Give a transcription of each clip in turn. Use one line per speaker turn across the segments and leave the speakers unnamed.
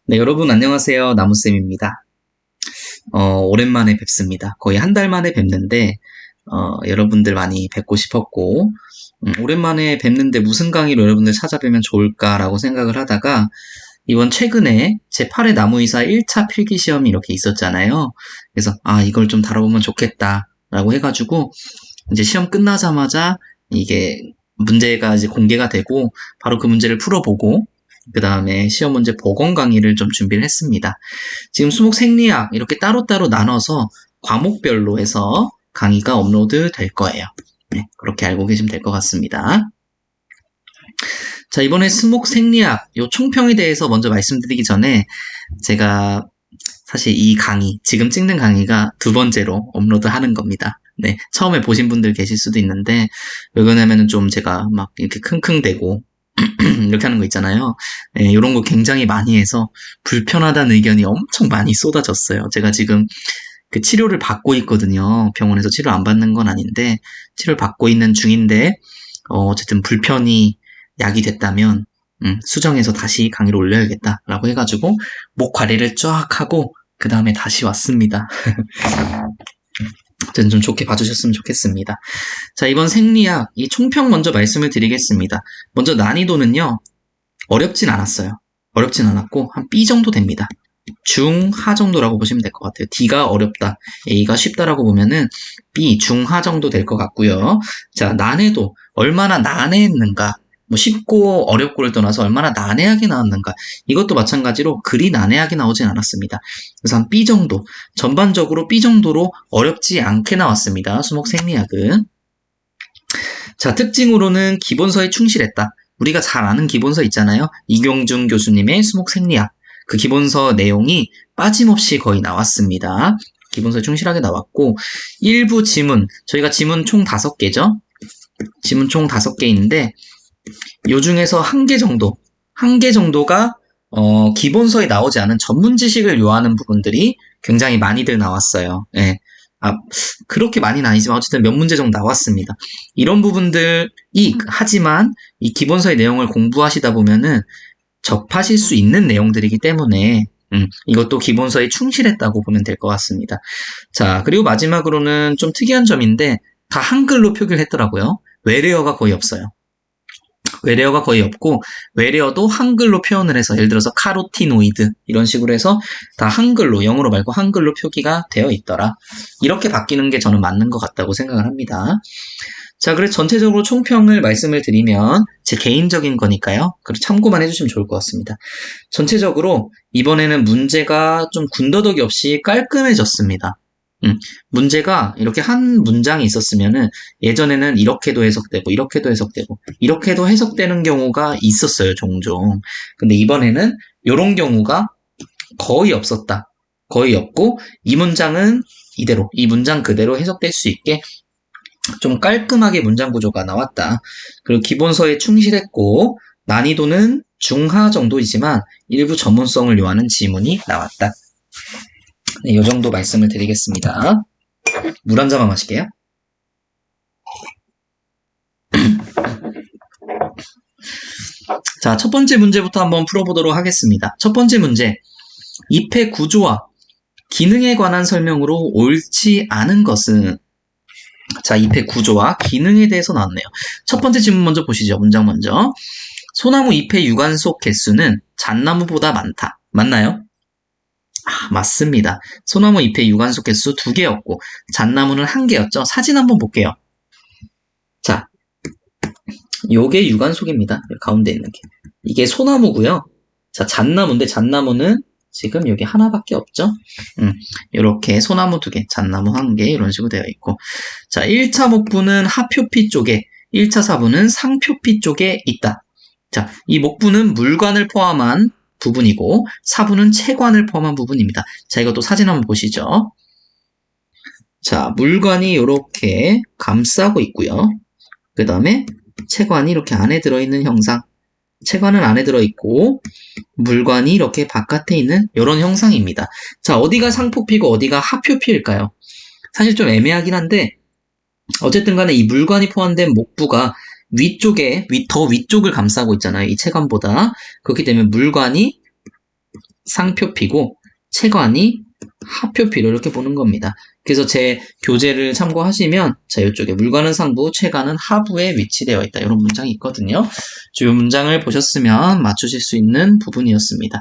네, 여러분 안녕하세요. 나무쌤입니다. 오랜만에 뵙습니다. 거의 한 달 만에 뵙는데, 여러분들 많이 뵙고 싶었고, 오랜만에 뵙는데 무슨 강의로 여러분들 찾아뵈면 좋을까라고 생각을 하다가, 이번 최근에 제8회 나무의사 1차 필기시험이 이렇게 있었잖아요. 그래서, 이걸 좀 다뤄보면 좋겠다라고 해가지고, 이제 시험 끝나자마자 이게 문제가 이제 공개가 되고, 바로 그 문제를 풀어보고, 그 다음에 시험 문제 복원 강의를 좀 준비를 했습니다. 지금 수목 생리학 이렇게 따로따로 나눠서 과목별로 해서 강의가 업로드 될 거예요. 네, 그렇게 알고 계시면 될 것 같습니다. 자, 이번에 수목 생리학 요 총평에 대해서 먼저 말씀드리기 전에 제가 사실 이 강의, 지금 찍는 강의가 두 번째로 업로드 하는 겁니다. 네, 처음에 보신 분들 계실 수도 있는데, 왜 그러냐면은 좀 제가 막 이렇게 킁킁대고, 이렇게 하는 거 있잖아요. 네, 이런 거 굉장히 많이 해서 불편하다는 의견이 엄청 많이 쏟아졌어요. 제가 지금 그 치료를 받고 있거든요. 병원에서 치료 안 받는 건 아닌데 치료를 받고 있는 중인데 어쨌든 불편이 약이 됐다면 수정해서 다시 강의를 올려야겠다라고 해가지고 목 관리를 쫙 하고 그 다음에 다시 왔습니다. 어쨌든 좀 좋게 봐주셨으면 좋겠습니다. 자, 이번 생리학 이 총평 먼저 말씀을 드리겠습니다. 먼저 난이도는요, 어렵진 않았어요. 어렵진 않았고 한 B 정도 됩니다. 중하 정도라고 보시면 될 것 같아요. D가 어렵다, A가 쉽다라고 보면은 B, 중하 정도 될 것 같고요. 자, 난해도 얼마나 난해했는가, 뭐 쉽고 어렵고를 떠나서 얼마나 난해하게 나왔는가, 이것도 마찬가지로 그리 난해하게 나오진 않았습니다. 그래서 한 B 정도, 전반적으로 B 정도로 어렵지 않게 나왔습니다. 수목 생리학은. 자, 특징으로는 기본서에 충실했다. 우리가 잘 아는 기본서 있잖아요. 이경준 교수님의 수목 생리학. 그 기본서 내용이 빠짐없이 거의 나왔습니다. 기본서에 충실하게 나왔고, 일부 지문, 저희가 지문 총 5개죠? 지문 총 5개인데, 요 중에서 한 개 정도가, 기본서에 나오지 않은 전문 지식을 요하는 부분들이 굉장히 많이들 나왔어요. 예. 그렇게 많이는 아니지만 어쨌든 몇 문제 정도 나왔습니다. 이런 부분들이 하지만 이 기본서의 내용을 공부하시다 보면은 접하실 수 있는 내용들이기 때문에 이것도 기본서에 충실했다고 보면 될 것 같습니다. 자, 그리고 마지막으로는 좀 특이한 점인데 다 한글로 표기를 했더라고요. 외래어가 거의 없어요. 외래어가 거의 없고, 외래어도 한글로 표현을 해서, 예를 들어서 카로티노이드 이런 식으로 해서 다 한글로, 영어로 말고 한글로 표기가 되어 있더라. 이렇게 바뀌는 게 저는 맞는 것 같다고 생각을 합니다. 자, 그래서 전체적으로 총평을 말씀을 드리면 제 개인적인 거니까요. 그리고 참고만 해주시면 좋을 것 같습니다. 전체적으로 이번에는 문제가 좀 군더더기 없이 깔끔해졌습니다. 문제가 이렇게 한 문장이 있었으면은 예전에는 이렇게도 해석되고 이렇게도 해석되고 이렇게도 해석되는 경우가 있었어요, 종종. 근데 이번에는 이런 경우가 거의 없었다. 거의 없고 이 문장은 이대로, 이 문장 그대로 해석될 수 있게 좀 깔끔하게 문장 구조가 나왔다. 그리고 기본서에 충실했고 난이도는 중하 정도이지만 일부 전문성을 요하는 지문이 나왔다. 네, 이 정도 말씀을 드리겠습니다. 물 한 잔만 마실게요. 자, 첫 번째 문제부터 한번 풀어보도록 하겠습니다. 첫 번째 문제, 잎의 구조와 기능에 관한 설명으로 옳지 않은 것은? 자, 잎의 구조와 기능에 대해서 나왔네요. 첫 번째 질문 먼저 보시죠. 문장 먼저. 소나무 잎의 유관속 개수는 잣나무보다 많다. 맞나요? 맞습니다. 소나무 잎의 유관속 개수 2개였고 잣나무는 1개였죠. 사진 한번 볼게요. 자, 요게 유관속입니다. 가운데 있는 게. 이게 소나무고요. 자, 잣나무인데 잣나무는 지금 여기 하나밖에 없죠. 이렇게 소나무 2개, 잣나무 1개 이런 식으로 되어 있고, 자, 1차 목부는 하표피 쪽에, 1차 사부는 상표피 쪽에 있다. 자, 이 목부는 물관을 포함한 부분이고 사부는 채관을 포함한 부분입니다. 자, 이것도 사진 한번 보시죠. 자, 물관이 이렇게 감싸고 있고요. 그 다음에 채관이 이렇게 안에 들어있는 형상. 채관은 안에 들어있고 물관이 이렇게 바깥에 있는 이런 형상입니다. 자, 어디가 상표피고 어디가 하표피일까요? 사실 좀 애매하긴 한데 어쨌든 간에 이 물관이 포함된 목부가 위쪽에, 더 위쪽을 감싸고 있잖아요. 이 채관보다. 그렇기 때문에 물관이 상표피고 체관이 하표피로 이렇게 보는 겁니다. 그래서 제 교재를 참고하시면 자, 이쪽에 물관은 상부, 체관은 하부에 위치되어 있다. 이런 문장이 있거든요. 이 문장을 보셨으면 맞추실 수 있는 부분이었습니다.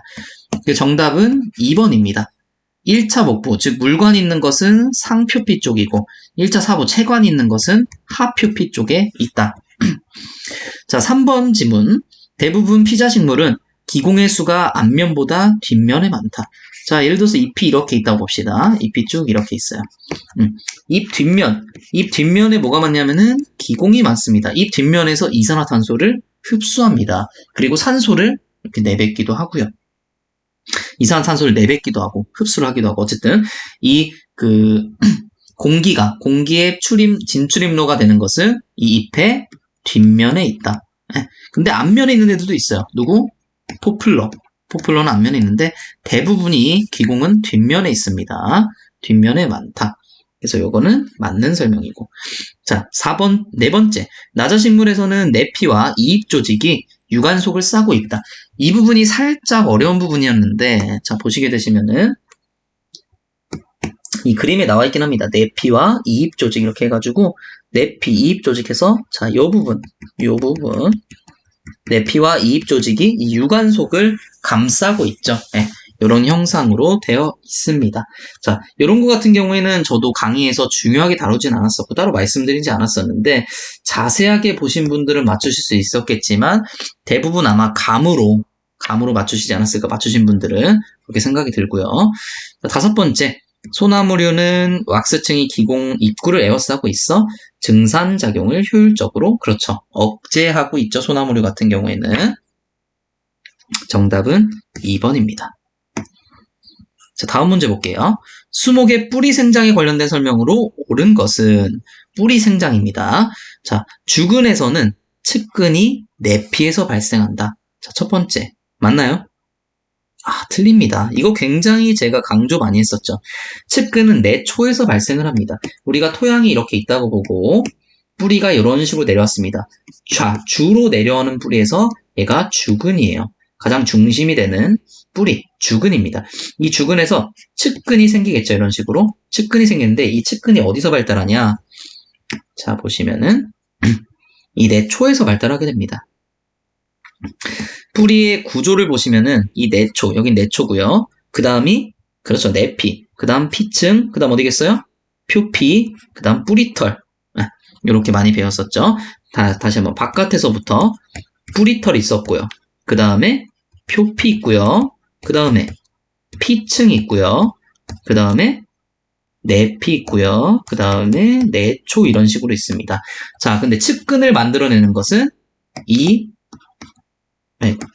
정답은 2번입니다. 1차 목부, 즉 물관이 있는 것은 상표피 쪽이고 1차 사부, 체관이 있는 것은 하표피 쪽에 있다. 자, 3번 지문. 대부분 피자식물은 기공의 수가 앞면보다 뒷면에 많다. 자, 예를 들어서 잎이 이렇게 있다고 봅시다. 잎이 쭉 이렇게 있어요. 잎 뒷면에 뭐가 많냐면은 기공이 많습니다. 잎 뒷면에서 이산화탄소를 흡수합니다. 그리고 산소를 이렇게 내뱉기도 하고요. 이산화탄소를 내뱉기도 하고 흡수를 하기도 하고 어쨌든 공기의 진출입로가 되는 것은 이 잎의 뒷면에 있다. 근데 앞면에 있는 애들도 있어요. 누구? 포플러는 앞면에 있는데 대부분이 기공은 뒷면에 있습니다. 뒷면에 많다. 그래서 요거는 맞는 설명이고. 자, 네 번째. 나자식물에서는 내피와 이입 조직이 유관속을 싸고 있다. 이 부분이 살짝 어려운 부분이었는데, 자, 보시게 되시면은, 이 그림에 나와 있긴 합니다. 내피와 이입 조직 이렇게 해가지고, 내피, 이입 조직해서, 자, 요 부분. 내피와 이입 조직이 이 유관속을 감싸고 있죠. 네, 이런 형상으로 되어 있습니다. 자, 이런 거 같은 경우에는 저도 강의에서 중요하게 다루진 않았었고 따로 말씀드리지 않았었는데 자세하게 보신 분들은 맞추실 수 있었겠지만 대부분 아마 감으로 맞추시지 않았을까, 맞추신 분들은 그렇게 생각이 들고요. 자, 5번째. 소나무류는 왁스층이 기공 입구를 에워싸고 있어 증산작용을 효율적으로, 그렇죠, 억제하고 있죠. 소나무류 같은 경우에는. 정답은 2번입니다. 자, 다음 문제 볼게요. 수목의 뿌리 생장에 관련된 설명으로 옳은 것은 뿌리 생장입니다. 자, 주근에서는 측근이 내피에서 발생한다. 자, 첫 번째. 맞나요? 틀립니다. 이거 굉장히 제가 강조 많이 했었죠. 측근은 내초에서 발생을 합니다. 우리가 토양이 이렇게 있다고 보고 뿌리가 이런 식으로 내려왔습니다. 주로 내려오는 뿌리에서 얘가 주근이에요. 가장 중심이 되는 뿌리, 주근입니다. 이 주근에서 측근이 생기겠죠. 이런 식으로. 측근이 생기는데 이 측근이 어디서 발달하냐? 자, 보시면은 이 내초에서 발달하게 됩니다. 뿌리의 구조를 보시면은 이 내초, 여긴 내초고요. 그 다음이, 그렇죠, 내피. 그 다음 피층, 그 다음 어디겠어요? 표피, 그 다음 뿌리털. 이렇게 많이 배웠었죠. 다시 한번 바깥에서부터 뿌리털이 있었고요. 그 다음에 표피 있고요. 그 다음에 피층이 있고요. 그 다음에 내피 있고요. 그 다음에 내초 이런 식으로 있습니다. 자, 근데 측근을 만들어내는 것은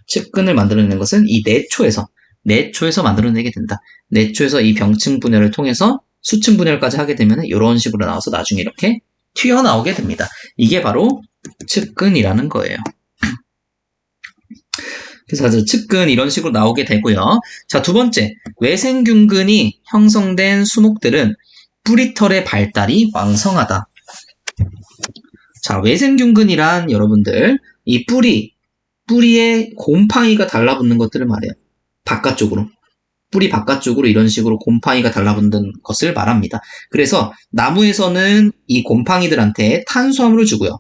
측근을 만들어내는 것은 이 내초에서 만들어내게 된다. 내초에서 이 병층 분열을 통해서 수층 분열까지 하게 되면 이런 식으로 나와서 나중에 이렇게 튀어나오게 됩니다. 이게 바로 측근이라는 거예요. 그래서 측근 이런 식으로 나오게 되고요. 자, 두 번째. 외생균근이 형성된 수목들은 뿌리털의 발달이 왕성하다. 자, 외생균근이란 여러분들 이 뿌리에 곰팡이가 달라붙는 것들을 말해요. 바깥쪽으로. 뿌리 바깥쪽으로 이런 식으로 곰팡이가 달라붙는 것을 말합니다. 그래서 나무에서는 이 곰팡이들한테 탄수화물을 주고요.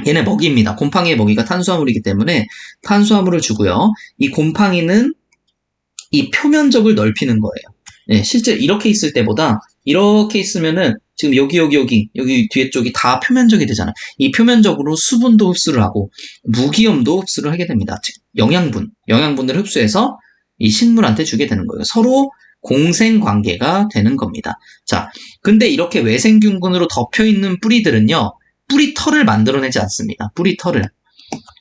얘네 먹이입니다. 곰팡이의 먹이가 탄수화물이기 때문에 탄수화물을 주고요. 이 곰팡이는 이 표면적을 넓히는 거예요. 네, 실제 이렇게 있을 때보다 이렇게 있으면은 지금 여기 뒤에 쪽이 다 표면적이 되잖아요. 이 표면적으로 수분도 흡수를 하고 무기염도 흡수를 하게 됩니다. 즉 영양분들을 흡수해서 이 식물한테 주게 되는 거예요. 서로 공생 관계가 되는 겁니다. 자, 근데 이렇게 외생균근으로 덮여 있는 뿌리들은요, 뿌리털을 만들어내지 않습니다. 뿌리털을.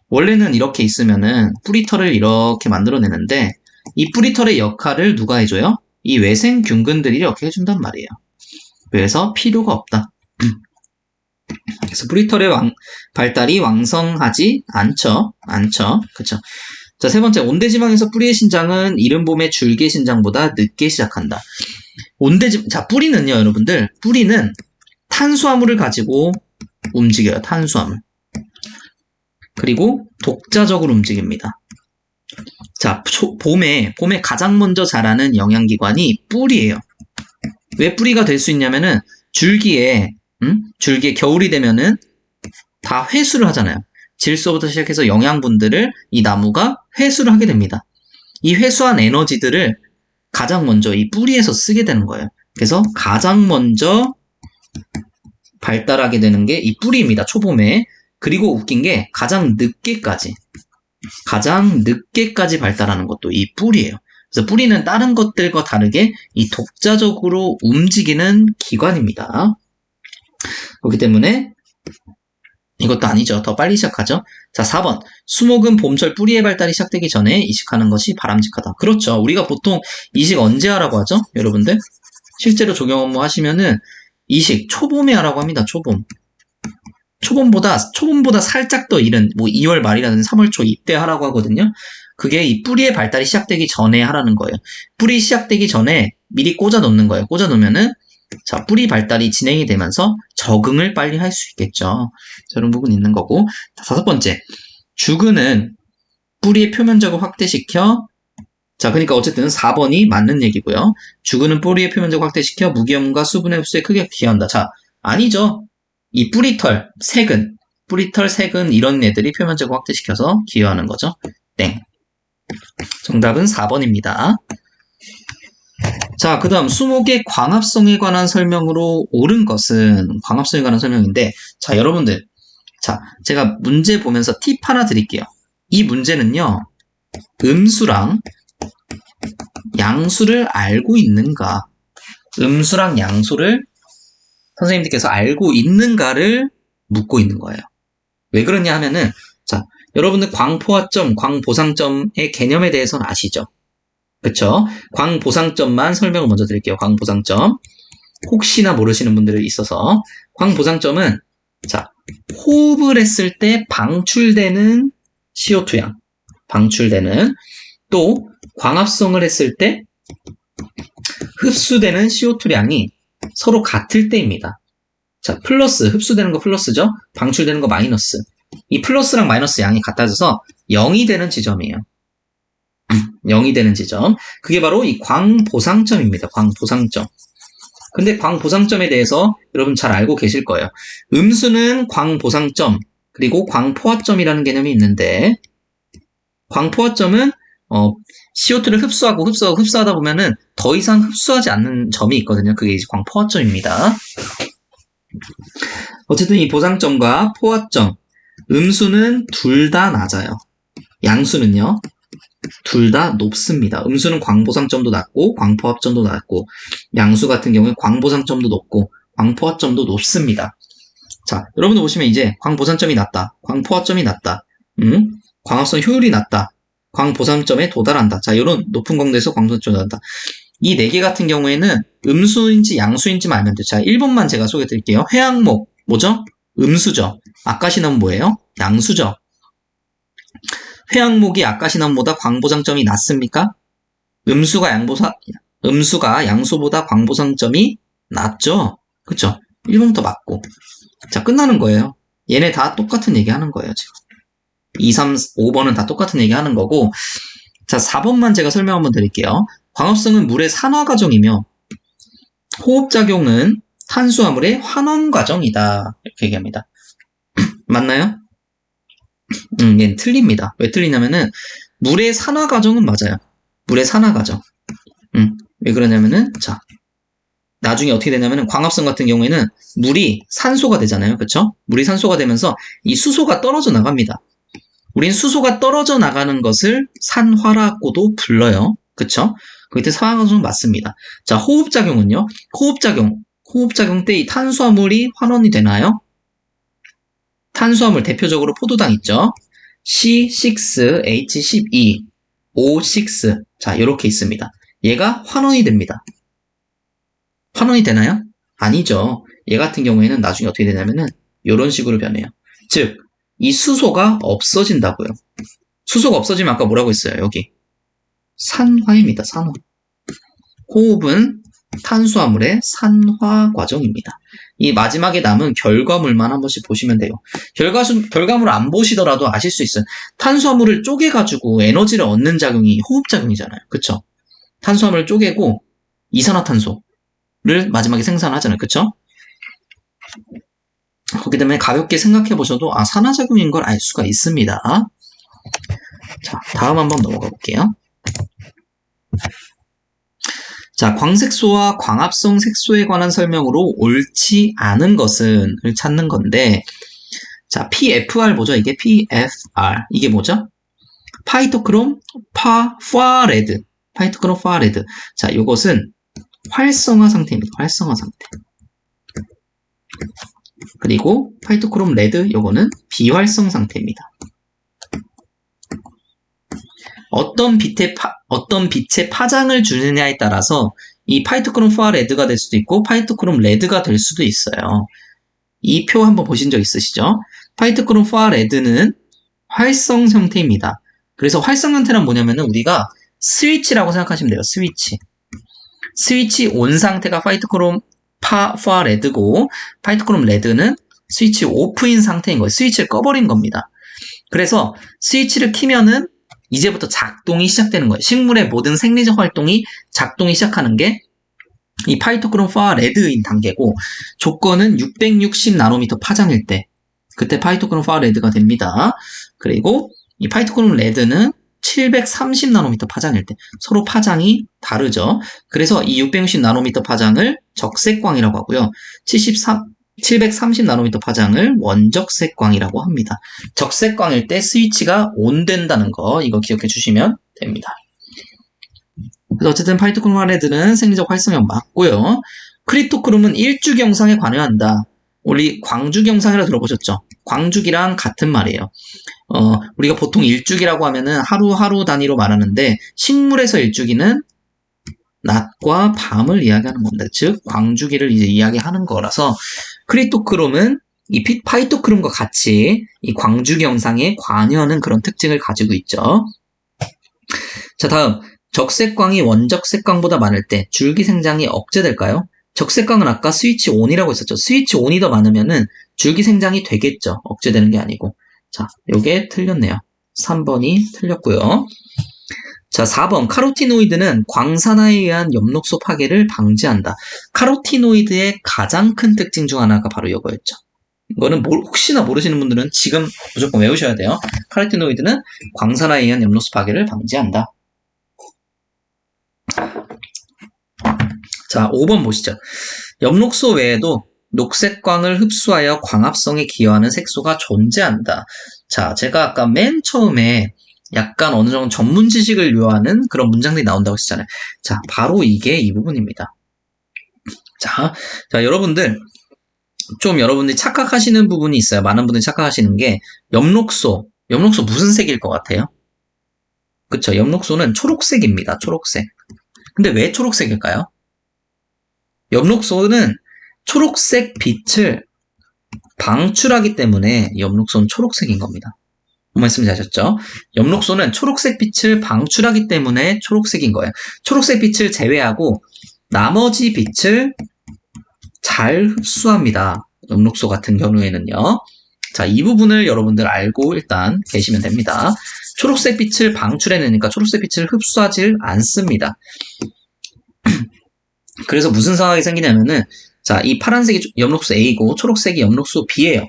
원래는 이렇게 있으면은 뿌리털을 이렇게 만들어내는데 이 뿌리털의 역할을 누가 해줘요? 이 외생균근들이 이렇게 해준단 말이에요. 그래서 필요가 없다. 그래서 뿌리털의 발달이 왕성하지 않죠. 그쵸. 자, 세 번째. 온대지방에서 뿌리의 신장은 이른봄의 줄기 신장보다 늦게 시작한다. 자, 뿌리는요, 여러분들. 뿌리는 탄수화물을 가지고 움직여요. 탄수화물. 그리고 독자적으로 움직입니다. 자, 봄에 가장 먼저 자라는 영양기관이 뿌리예요. 왜 뿌리가 될 수 있냐면은 줄기에 겨울이 되면은 다 회수를 하잖아요. 질소부터 시작해서 영양분들을 이 나무가 회수를 하게 됩니다. 이 회수한 에너지들을 가장 먼저 이 뿌리에서 쓰게 되는 거예요. 그래서 가장 먼저 발달하게 되는 게 이 뿌리입니다. 초봄에. 그리고 웃긴 게 가장 늦게까지 발달하는 것도 이 뿌리예요. 그래서 뿌리는 다른 것들과 다르게 이 독자적으로 움직이는 기관입니다. 그렇기 때문에 이것도 아니죠. 더 빨리 시작하죠. 자, 4번. 수목은 봄철 뿌리의 발달이 시작되기 전에 이식하는 것이 바람직하다. 그렇죠. 우리가 보통 이식 언제 하라고 하죠? 여러분들? 실제로 적용 업무 하시면은 이식 초봄에 하라고 합니다. 초봄보다 살짝 더 이른 2월 말이라든지 3월 초 이때 하라고 하거든요. 그게 이 뿌리의 발달이 시작되기 전에 하라는 거예요. 뿌리 시작되기 전에 미리 꽂아 놓는 거예요. 꽂아 놓으면은 자, 뿌리 발달이 진행이 되면서 적응을 빨리 할 수 있겠죠. 이런 부분 있는 거고. 자, 5번째. 주근은 뿌리의 표면적을 확대시켜. 자, 그러니까 어쨌든 4번이 맞는 얘기고요. 주근은 뿌리의 표면적을 확대시켜 무기염과 수분의 흡수에 크게 기여한다. 자, 아니죠. 이 뿌리털, 색은 이런 애들이 표면적을 확대시켜서 기여하는 거죠. 땡. 정답은 4번입니다. 자, 그 다음 수목의 광합성에 관한 설명으로 옳은 것은 광합성에 관한 설명인데, 자, 여러분들, 자, 제가 문제 보면서 팁 하나 드릴게요. 이 문제는요, 음수랑 양수를 알고 있는가, 음수랑 양수를 선생님들께서 알고 있는가를 묻고 있는 거예요. 왜 그러냐 하면은, 자, 여러분들 광포화점, 광보상점의 개념에 대해서는 아시죠? 그쵸? 광보상점만 설명을 먼저 드릴게요. 광보상점. 혹시나 모르시는 분들이 있어서. 광보상점은, 자, 호흡을 했을 때 방출되는 CO2양. 또, 광합성을 했을 때 흡수되는 CO2량이 서로 같을 때입니다. 자, 플러스, 흡수되는 거 플러스죠? 방출되는 거 마이너스. 이 플러스랑 마이너스 양이 같아져서 0이 되는 지점이에요. 0이 되는 지점. 그게 바로 이 광보상점입니다. 광보상점. 근데 광보상점에 대해서 여러분 잘 알고 계실 거예요. 음수는 광보상점, 그리고 광포화점이라는 개념이 있는데, 광포화점은 CO2를 흡수하다 보면은 더 이상 흡수하지 않는 점이 있거든요. 그게 이제 광포화점입니다. 어쨌든 이 보상점과 포화점, 음수는 둘 다 낮아요. 양수는요, 둘 다 높습니다. 음수는 광보상점도 낮고 광포합점도 낮고, 양수 같은 경우에 광보상점도 높고 광포합점도 높습니다. 자, 여러분들 보시면 이제 광보상점이 낮다, 광포합점이 낮다, 광합성 효율이 낮다, 광보상점에 도달한다. 자, 이런 높은 강도에서 광보상점에 도달한다. 이 4개 같은 경우에는 음수인지 양수인지만 알면 돼요. 자, 1번만 제가 소개해 드릴게요. 회양목, 뭐죠? 음수죠. 아까시나무 뭐예요? 양수죠. 회양목이 아까시나무보다 광보상점이 낮습니까? 음수가 양수보다 광보상점이 낮죠? 그쵸? 1번부터 맞고. 자, 끝나는 거예요. 얘네 다 똑같은 얘기 하는 거예요, 지금. 2, 3, 5번은 다 똑같은 얘기 하는 거고. 자, 4번만 제가 설명 한번 드릴게요. 광합성은 물의 산화 과정이며, 호흡작용은 탄수화물의 환원 과정이다. 이렇게 얘기합니다. 맞나요? 얘는 틀립니다. 왜 틀리냐면은, 물의 산화 과정은 맞아요. 물의 산화 과정. 왜 그러냐면은, 자, 나중에 어떻게 되냐면은, 광합성 같은 경우에는 물이 산소가 되잖아요. 그쵸? 물이 산소가 되면서 이 수소가 떨어져 나갑니다. 우린 수소가 떨어져 나가는 것을 산화라고도 불러요. 그쵸? 그때 산화 과정은 맞습니다. 자, 호흡작용은요? 호흡작용 때 이 탄수화물이 환원이 되나요? 탄수화물 대표적으로 포도당 있죠? C6H12, O6. 자, 이렇게 있습니다. 얘가 환원이 됩니다. 환원이 되나요? 아니죠. 얘 같은 경우에는 나중에 어떻게 되냐면은 이런 식으로 변해요. 즉, 이 수소가 없어진다고요. 수소가 없어지면 아까 뭐라고 했어요? 여기. 산화입니다. 산화. 호흡은 탄수화물의 산화 과정입니다. 이 마지막에 남은 결과물만 한 번씩 보시면 돼요. 결과물을 안 보시더라도 아실 수 있어요. 탄수화물을 쪼개가지고 에너지를 얻는 작용이 호흡작용이잖아요. 그쵸? 탄수화물을 쪼개고 이산화탄소를 마지막에 생산하잖아요. 그쵸? 그렇기 때문에 가볍게 생각해 보셔도 산화작용인 걸 알 수가 있습니다. 자, 다음 한번 넘어가 볼게요. 자, 광색소와 광합성 색소에 관한 설명으로 옳지 않은 것은 을 찾는 건데, 자, PFR 뭐죠? 이게 PFR. 이게 뭐죠? 파이토크롬 파레드. 파이토크롬 파레드. 자, 요것은 활성화 상태입니다. 활성화 상태. 그리고 파이토크롬 레드, 요거는 비활성 상태입니다. 어떤 빛의 파장을 주느냐에 따라서 이 파이토크롬 파레드가 될 수도 있고 파이토크롬 레드가 될 수도 있어요. 이 표 한번 보신 적 있으시죠? 파이토크롬 파레드는 활성 형태입니다. 그래서 활성 형태란 뭐냐면은 우리가 스위치라고 생각하시면 돼요. 스위치 온 상태가 파이토크롬 파레드고 파이토크롬 레드는 스위치 오프인 상태인 거예요. 스위치를 꺼버린 겁니다. 그래서 스위치를 키면은 이제부터 작동이 시작되는 거예요. 식물의 모든 생리적 활동이 작동이 시작하는 게 이 파이토크롬 파레드인 단계고, 조건은 660나노미터 파장일 때 그때 파이토크롬 파레드가 됩니다. 그리고 이 파이토크롬 레드는 730나노미터 파장일 때 서로 파장이 다르죠. 그래서 이 660나노미터 파장을 적색광이라고 하고요. 730나노미터 파장을 원적색광이라고 합니다. 적색광일 때 스위치가 온 된다는 거, 이거 기억해 주시면 됩니다. 그래서 어쨌든 파이토크롬 파레드는 생리적 활성형 맞고요. 크립토크롬은 일주경상에 관여한다. 우리 광주경상이라 들어보셨죠? 광주기랑 같은 말이에요. 우리가 보통 일주기라고 하면은 하루 단위로 말하는데, 식물에서 일주기는 낮과 밤을 이야기하는 겁니다. 즉, 광주기를 이제 이야기하는 거라서, 크립토크롬은 이 파이토크롬과 같이 이 광주경상에 관여하는 그런 특징을 가지고 있죠. 자, 다음. 적색광이 원적색광보다 많을 때 줄기 생장이 억제될까요? 적색광은 아까 스위치 온이라고 했었죠. 스위치 온이 더 많으면은 줄기 생장이 되겠죠. 억제되는 게 아니고. 자, 요게 틀렸네요. 3번이 틀렸고요. 자, 4번. 카로티노이드는 광산화에 의한 엽록소 파괴를 방지한다. 카로티노이드의 가장 큰 특징 중 하나가 바로 이거였죠. 이거는 혹시나 모르시는 분들은 지금 무조건 외우셔야 돼요. 카로티노이드는 광산화에 의한 엽록소 파괴를 방지한다. 자, 5번 보시죠. 엽록소 외에도 녹색광을 흡수하여 광합성에 기여하는 색소가 존재한다. 자, 제가 아까 맨 처음에 약간 어느 정도 전문 지식을 요하는 그런 문장들이 나온다고 했잖아요. 자, 바로 이게 이 부분입니다. 자, 여러분들, 여러분들이 착각하시는 부분이 있어요. 많은 분들이 착각하시는 게, 엽록소 무슨 색일 것 같아요? 그쵸, 엽록소는 초록색입니다. 초록색. 근데 왜 초록색일까요? 엽록소는 초록색 빛을 방출하기 때문에 엽록소는 초록색인 겁니다. 뭔 말씀인지 아셨죠? 엽록소는 초록색 빛을 방출하기 때문에 초록색인 거예요. 초록색 빛을 제외하고 나머지 빛을 잘 흡수합니다. 엽록소 같은 경우에는요. 자, 이 부분을 여러분들 알고 일단 계시면 됩니다. 초록색 빛을 방출해내니까 초록색 빛을 흡수하지 않습니다. 그래서 무슨 상황이 생기냐면은, 자, 이 파란색이 엽록소 A고 초록색이 엽록소 B예요.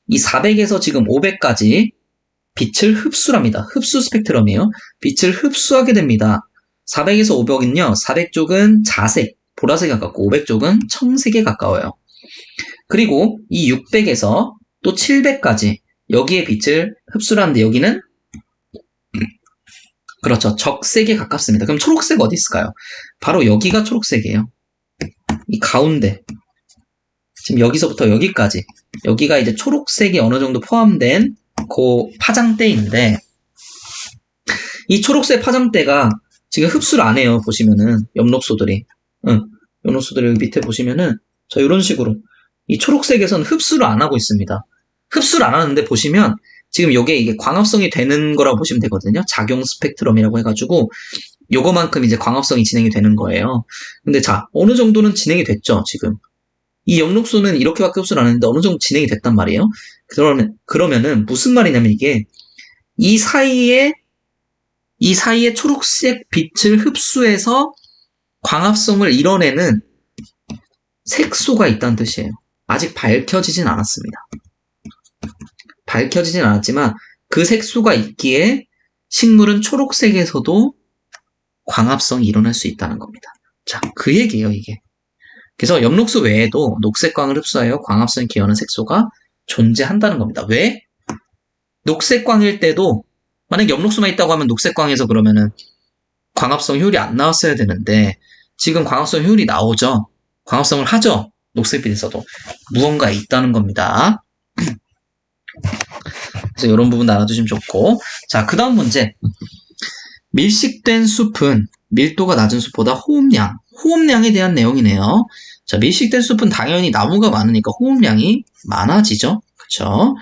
이 400에서 지금 500까지 빛을 흡수합니다. 흡수 스펙트럼이에요. 빛을 흡수하게 됩니다. 400에서 500은요, 400쪽은 자색, 보라색에 가깝고 500쪽은 청색에 가까워요. 그리고 이 600에서 또 700까지 여기에 빛을 흡수하는데 여기는 그렇죠. 적색에 가깝습니다. 그럼 초록색 어디 있을까요? 바로 여기가 초록색이에요. 이 가운데. 지금 여기서부터 여기까지. 여기가 이제 초록색이 어느 정도 포함된 그 파장대인데, 이 초록색 파장대가 지금 흡수를 안 해요. 보시면은 엽록소들이. 엽록소들이 여기 밑에 보시면은 자, 이런 식으로 이 초록색에서는 흡수를 안 하고 있습니다. 흡수를 안 하는데 보시면 지금 이게 광합성이 되는 거라고 보시면 되거든요. 작용 스펙트럼이라고 해가지고 요거만큼 이제 광합성이 진행이 되는 거예요. 근데 자, 어느 정도는 진행이 됐죠, 지금. 이 엽록소는 이렇게밖에 흡수를 안 했는데 어느 정도 진행이 됐단 말이에요. 그러면은 무슨 말이냐면 이게 이 사이에 초록색 빛을 흡수해서 광합성을 이뤄내는 색소가 있다는 뜻이에요. 아직 밝혀지진 않았습니다. 밝혀지진 않았지만 그 색소가 있기에 식물은 초록색에서도 광합성이 일어날 수 있다는 겁니다. 자, 그 얘기예요, 이게. 그래서 엽록소 외에도 녹색광을 흡수하여 광합성을 기여하는 색소가 존재한다는 겁니다. 왜? 녹색광일 때도 만약 엽록소만 있다고 하면 녹색광에서 그러면은 광합성 효율이 안 나왔어야 되는데 지금 광합성 효율이 나오죠. 광합성을 하죠. 녹색빛에서도 무언가 있다는 겁니다. 그래서 이런 부분 알아두시면 좋고, 자, 그 다음 문제. 밀식된 숲은 밀도가 낮은 숲보다 호흡량에 대한 내용이네요. 자, 밀식된 숲은 당연히 나무가 많으니까 호흡량이 많아지죠. 그쵸?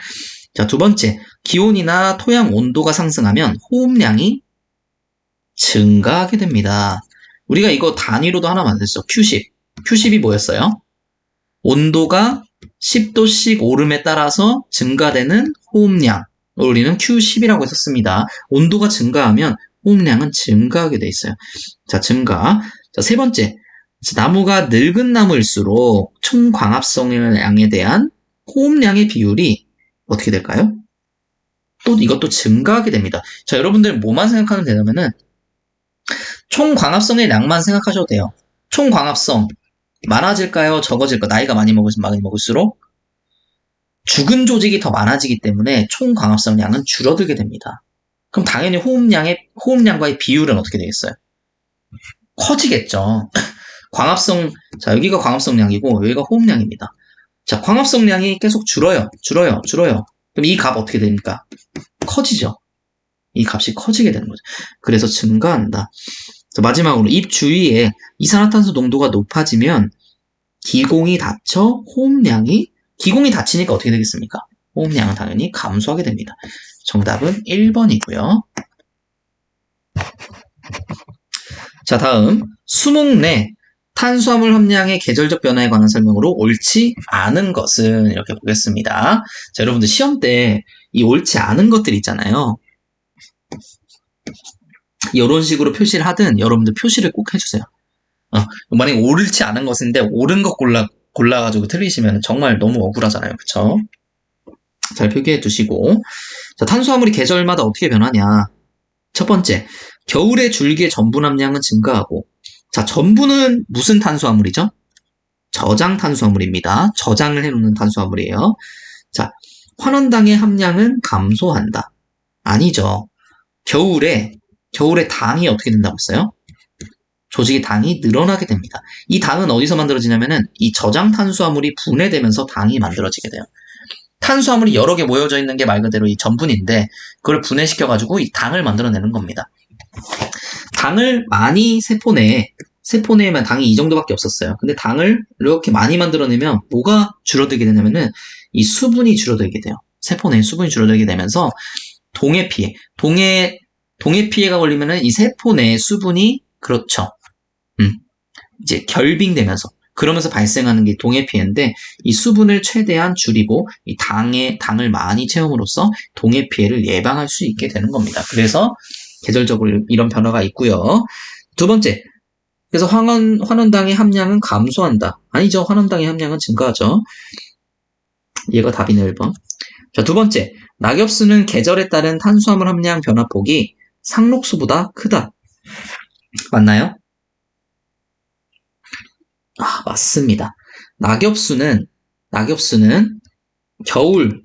자, 두 번째. 기온이나 토양 온도가 상승하면 호흡량이 증가하게 됩니다. 우리가 이거 단위로도 하나 만들었어. Q10. Q10이 뭐였어요? 온도가 10도씩 오름에 따라서 증가되는 호흡량을 우리는 Q10이라고 했었습니다. 온도가 증가하면 호흡량은 증가하게 돼 있어요. 자, 증가. 자, 세 번째. 나무가 늙은 나무일수록 총 광합성량에 대한 호흡량의 비율이 어떻게 될까요? 또 이것도 증가하게 됩니다. 자, 여러분들 뭐만 생각하면 되냐면은 총 광합성의 양만 생각하셔도 돼요. 총 광합성 많아질까요? 적어질까요? 나이가 많이 먹을수록 죽은 조직이 더 많아지기 때문에 총 광합성 양은 줄어들게 됩니다. 그럼 당연히 호흡량과의 비율은 어떻게 되겠어요? 커지겠죠. 자, 여기가 광합성량이고 여기가 호흡량입니다. 자, 광합성량이 계속 줄어요. 그럼 이 값 어떻게 됩니까? 커지죠. 이 값이 커지게 되는 거죠. 그래서 증가한다. 자, 마지막으로 입 주위에 이산화탄소 농도가 높아지면 기공이 닫히니까 어떻게 되겠습니까? 호흡량은 당연히 감소하게 됩니다. 정답은 1번이고요. 자, 다음 수목 내 탄수화물 함량의 계절적 변화에 관한 설명으로 옳지 않은 것은 이렇게 보겠습니다. 자, 여러분들 시험 때 이 옳지 않은 것들 있잖아요. 이런 식으로 표시를 하든 여러분들 표시를 꼭 해주세요. 만약에 옳지 않은 것인데 옳은 것 골라가지고 틀리시면 정말 너무 억울하잖아요. 그쵸? 잘 표기해 두시고. 자, 탄수화물이 계절마다 어떻게 변하냐. 첫 번째, 겨울에 줄기의 전분 함량은 증가하고, 자, 전분은 무슨 탄수화물이죠? 저장 탄수화물입니다. 저장을 해놓는 탄수화물이에요. 자, 환원당의 함량은 감소한다. 아니죠. 겨울에 당이 어떻게 된다고 했어요? 조직의 당이 늘어나게 됩니다. 이 당은 어디서 만들어지냐면은 이 저장 탄수화물이 분해되면서 당이 만들어지게 돼요. 탄수화물이 여러 개 모여져 있는 게 말 그대로 이 전분인데 그걸 분해시켜가지고 이 당을 만들어내는 겁니다. 당을 많이 세포내에만 당이 이 정도밖에 없었어요. 근데 당을 이렇게 많이 만들어내면 뭐가 줄어들게 되냐면은 이 수분이 줄어들게 돼요. 세포내에 수분이 줄어들게 되면서 동해 피해가 걸리면은 이 세포 내의 수분이 그렇죠. 이제 결빙되면서 그러면서 발생하는 게 동해 피해인데 이 수분을 최대한 줄이고 이 당을 많이 채움으로써 동해 피해를 예방할 수 있게 되는 겁니다. 그래서 계절적으로 이런 변화가 있고요. 두 번째, 그래서 환원당의 함량은 감소한다. 아니죠. 환원당의 함량은 증가하죠. 얘가 답이네 1번. 자, 두 번째, 낙엽수는 계절에 따른 탄수화물 함량 변화폭이 상록수보다 크다. 맞나요? 맞습니다. 낙엽수는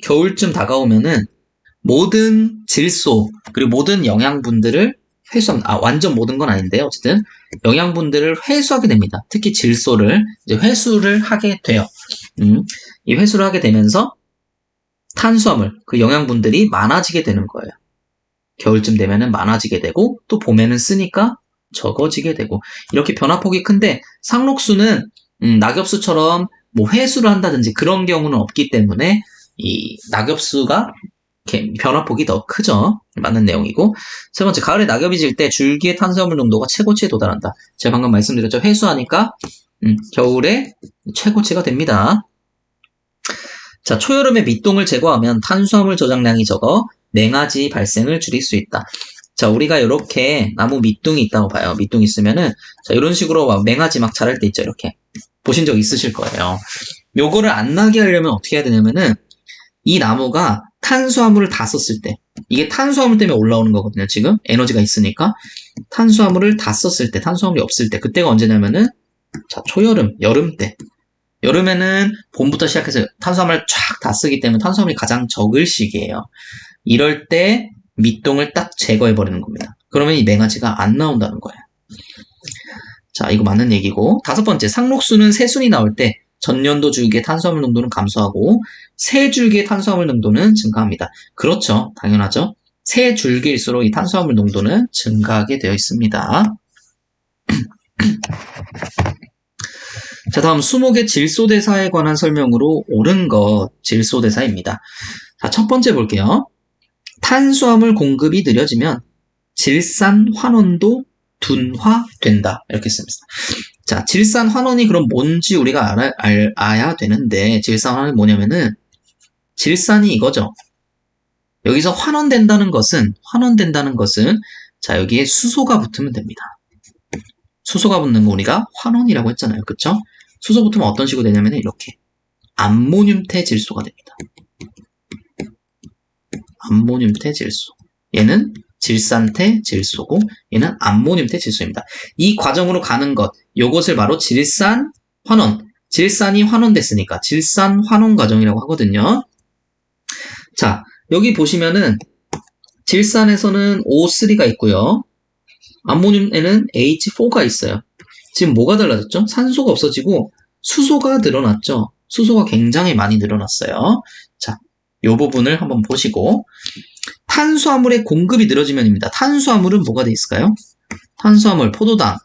겨울쯤 다가오면은 모든 질소, 그리고 모든 영양분들을 완전 모든 건 아닌데요. 어쨌든 영양분들을 회수하게 됩니다. 특히 질소를 이제 회수를 하게 돼요. 이 회수를 하게 되면서 탄수화물, 그 영양분들이 많아지게 되는 거예요. 겨울쯤 되면은 많아지게 되고 또 봄에는 쓰니까 적어지게 되고 이렇게 변화폭이 큰데 상록수는 낙엽수처럼 뭐 회수를 한다든지 그런 경우는 없기 때문에 이 낙엽수가 변화폭이 더 크죠. 맞는 내용이고. 세 번째, 가을에 낙엽이 질 때 줄기의 탄수화물 농도가 최고치에 도달한다. 제가 방금 말씀드렸죠. 회수하니까 겨울에 최고치가 됩니다. 자, 초여름에 밑동을 제거하면 탄수화물 저장량이 적어 냉하지 발생을 줄일 수 있다. 자, 우리가 이렇게 나무 밑둥이 있다고 봐요. 밑둥이 있으면은, 자, 이런 식으로 막 냉하지 막 자랄 때 있죠. 이렇게. 보신 적 있으실 거예요. 요거를 안 나게 하려면 어떻게 해야 되냐면은, 이 나무가 탄수화물을 다 썼을 때, 이게 탄수화물 때문에 올라오는 거거든요. 지금 에너지가 있으니까. 탄수화물을 다 썼을 때, 탄수화물이 없을 때, 그때가 언제냐면은, 자, 초여름, 여름 때. 여름에는 봄부터 시작해서 탄수화물을 쫙 다 쓰기 때문에 탄수화물이 가장 적을 시기예요. 이럴 때 밑동을 딱 제거해버리는 겁니다. 그러면 이 냉하지가 안 나온다는 거예요. 자, 이거 맞는 얘기고. 5번째, 상록수는 새순이 나올 때 전년도 줄기의 탄수화물 농도는 감소하고 새 줄기의 탄수화물 농도는 증가합니다. 그렇죠. 당연하죠. 새 줄기일수록 이 탄수화물 농도는 증가하게 되어 있습니다. 자, 다음 수목의 질소대사에 관한 설명으로 옳은 것 질소대사입니다. 자, 첫 번째 볼게요. 탄수화물 공급이 느려지면 질산환원도 둔화된다. 이렇게 씁니다. 자, 질산환원이 그럼 뭔지 우리가 알아야 되는데 질산환원이 뭐냐면은 질산이 이거죠. 여기서 환원된다는 것은 자, 여기에 수소가 붙으면 됩니다. 수소가 붙는 거 우리가 환원이라고 했잖아요. 그쵸? 수소 붙으면 어떤 식으로 되냐면 이렇게 암모늄태 질소가 됩니다. 암모늄태 질소. 얘는 질산태 질소고 얘는 암모늄태 질소입니다. 이 과정으로 가는 것, 요것을 바로 질산 환원. 질산이 환원됐으니까 질산 환원 과정이라고 하거든요. 자, 여기 보시면은 질산에서는 O3가 있고요. 암모늄에는 H4가 있어요. 지금 뭐가 달라졌죠? 산소가 없어지고 수소가 늘어났죠. 수소가 굉장히 많이 늘어났어요. 자, 이 부분을 한번 보시고 탄수화물의 공급이 늘어지면입니다. 탄수화물은 뭐가 돼 있을까요? 탄수화물, 포도당.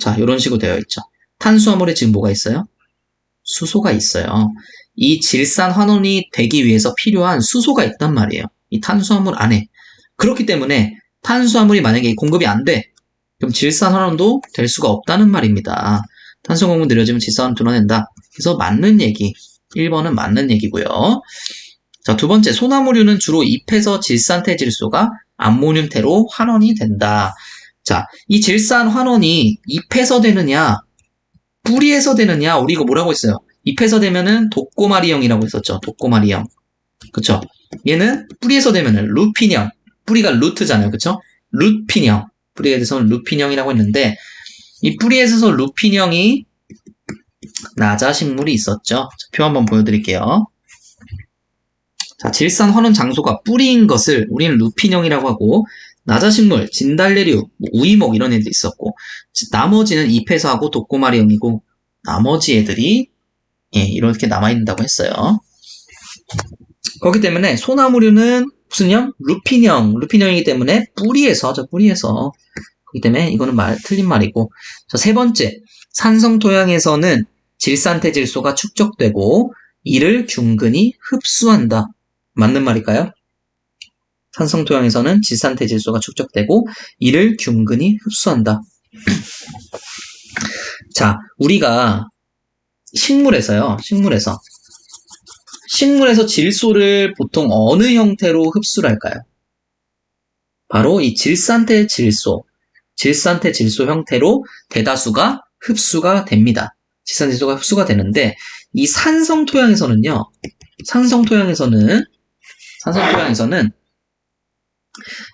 자, 이런 식으로 되어 있죠. 탄수화물에 지금 뭐가 있어요? 수소가 있어요. 이 질산 환원이 되기 위해서 필요한 수소가 있단 말이에요. 이 탄수화물 안에. 그렇기 때문에 탄수화물이 만약에 공급이 안 돼. 그럼 질산 환원도 될 수가 없다는 말입니다. 탄수화물 공급이 느려지면 질산 환원 둔화된다. 그래서 맞는 얘기. 1번은 맞는 얘기고요. 자, 두 번째, 소나무류는 주로 잎에서 질산태 질소가 암모늄태로 환원이 된다. 자, 이 질산 환원이 잎에서 되느냐, 뿌리에서 되느냐, 우리 이거 뭐라고 했어요? 잎에서 되면은 독고마리형이라고 했었죠. 독고마리형. 그쵸? 얘는 뿌리에서 되면은 루피형. 뿌리가 루트잖아요. 그쵸? 루피형. 뿌리에 대해서는 루피형이라고 했는데, 이 뿌리에서 루피형이 나자식물이 있었죠. 표 한번 보여드릴게요. 자, 질산 환원 장소가 뿌리인 것을 우리는 루피형이라고 하고, 나자식물, 진달래류, 우이목 이런 애들이 있었고, 나머지는 잎에서 하고 독고마리형이고, 나머지 애들이 이렇게 남아있는다고 했어요. 그렇기 때문에 소나무류는 무슨 형? 루피형이기 때문에 뿌리에서 하죠. 뿌리에서. 그렇기 때문에 이거는 틀린 말이고. 자, 세 번째, 산성토양에서는 질산태 질소가 축적되고 이를 균근히 흡수한다. 맞는 말일까요? 산성토양에서는 질산태 질소가 축적되고 이를 균근히 흡수한다. 자, 우리가 식물에서 질소를 보통 어느 형태로 흡수를 할까요? 바로 이 질산태 질소 형태로 대다수가 흡수가 됩니다. 질산태 질소가 흡수가 되는데 이 산성토양에서는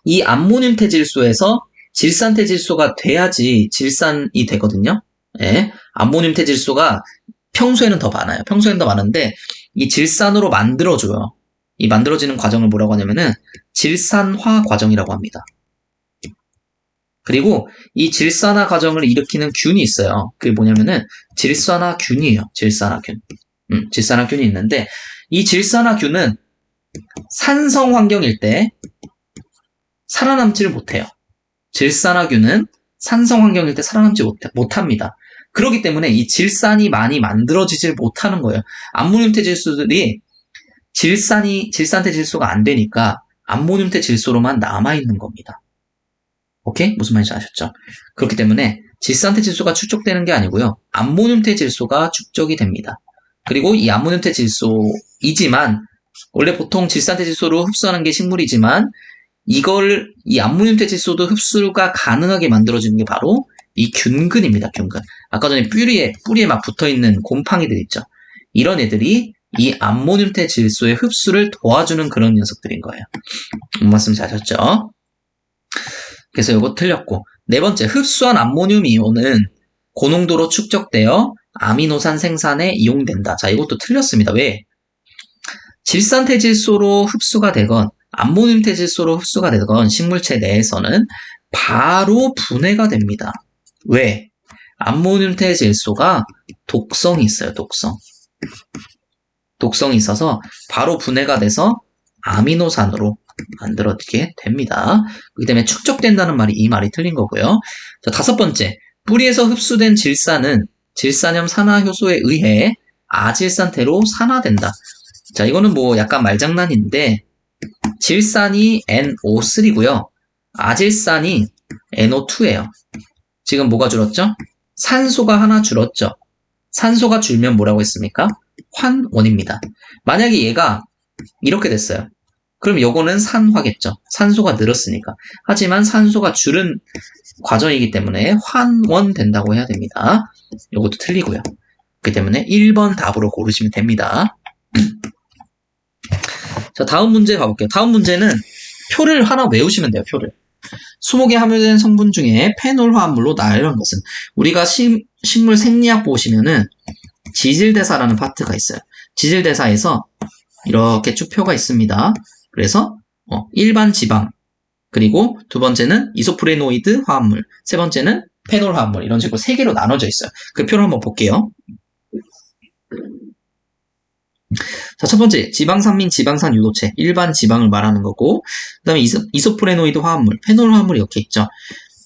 이 암모늄태 질소에서 질산태 질소가 돼야지 질산이 되거든요. 예, 암모늄태 질소가 평소에는 더 많아요. 평소에는 더 많은데 이 질산으로 만들어줘요. 이 만들어지는 과정을 뭐라고 하냐면은 질산화 과정이라고 합니다. 그리고 이 질산화 과정을 일으키는 균이 있어요. 그게 뭐냐면은 질산화균이에요. 질산화균이 있는데 이 질산화균은 산성 환경일 때 살아남지를 못해요. 질산화균은 산성 환경일 때 살아남지 못합니다. 그렇기 때문에 이 질산이 많이 만들어지질 못하는 거예요. 암모늄태 질소들이 질산태 질소가 안 되니까 암모늄태 질소로만 남아있는 겁니다. 오케이? 무슨 말인지 아셨죠? 그렇기 때문에 질산태 질소가 축적되는 게 아니고요. 암모늄태 질소가 축적이 됩니다. 그리고 이 암모늄태 질소이지만 원래 보통 질산태 질소로 흡수하는 게 식물이지만 이 암모늄태 질소도 흡수가 가능하게 만들어지는 게 바로 이 균근입니다. 균근. 아까 전에 뿌리에 막 붙어있는 곰팡이들 있죠. 이런 애들이 이 암모늄태 질소의 흡수를 도와주는 그런 녀석들인 거예요. 말씀 잘 하셨죠? 그래서 이거 틀렸고, 네 번째, 흡수한 암모늄 이온은 고농도로 축적되어 아미노산 생산에 이용된다. 자, 이것도 틀렸습니다. 왜? 질산태질소로 흡수가 되건 암모늄태질소로 흡수가 되건 식물체 내에서는 바로 분해가 됩니다. 왜? 암모늄태질소가 독성이 있어요. 독성이 있어서 바로 분해가 돼서 아미노산으로 만들어지게 됩니다. 그렇기 때문에 축적된다는 말이 이 말이 틀린 거고요. 자, 다섯 번째, 뿌리에서 흡수된 질산은 질산염 산화 효소에 의해 아질산태로 산화된다. 자, 이거는 뭐 약간 말장난인데 질산이 NO3고요. 아질산이 NO2예요. 지금 뭐가 줄었죠? 산소가 하나 줄었죠. 산소가 줄면 뭐라고 했습니까? 환원입니다. 만약에 얘가 이렇게 됐어요. 그럼 요거는 산화겠죠. 산소가 늘었으니까. 하지만 산소가 줄은 과정이기 때문에 환원된다고 해야 됩니다. 요것도 틀리고요. 그렇기 때문에 1번 답으로 고르시면 됩니다. 자, 다음 문제 가볼게요. 다음 문제는 표를 하나 외우시면 돼요. 표를. 20개 함유된 성분 중에 페놀 화합물로 나열한 것은 우리가 식물 생리학 보시면은 지질대사라는 파트가 있어요. 지질대사에서 이렇게 쭉 표가 있습니다. 그래서 일반 지방, 그리고 두 번째는 이소프레노이드 화합물, 세 번째는 페놀 화합물, 이런 식으로 세 개로 나눠져 있어요. 그 표를 한번 볼게요. 자, 첫 번째, 지방산민 지방산 유도체, 일반 지방을 말하는 거고, 그 다음에 이소프레노이드 화합물, 페놀 화합물이 이렇게 있죠.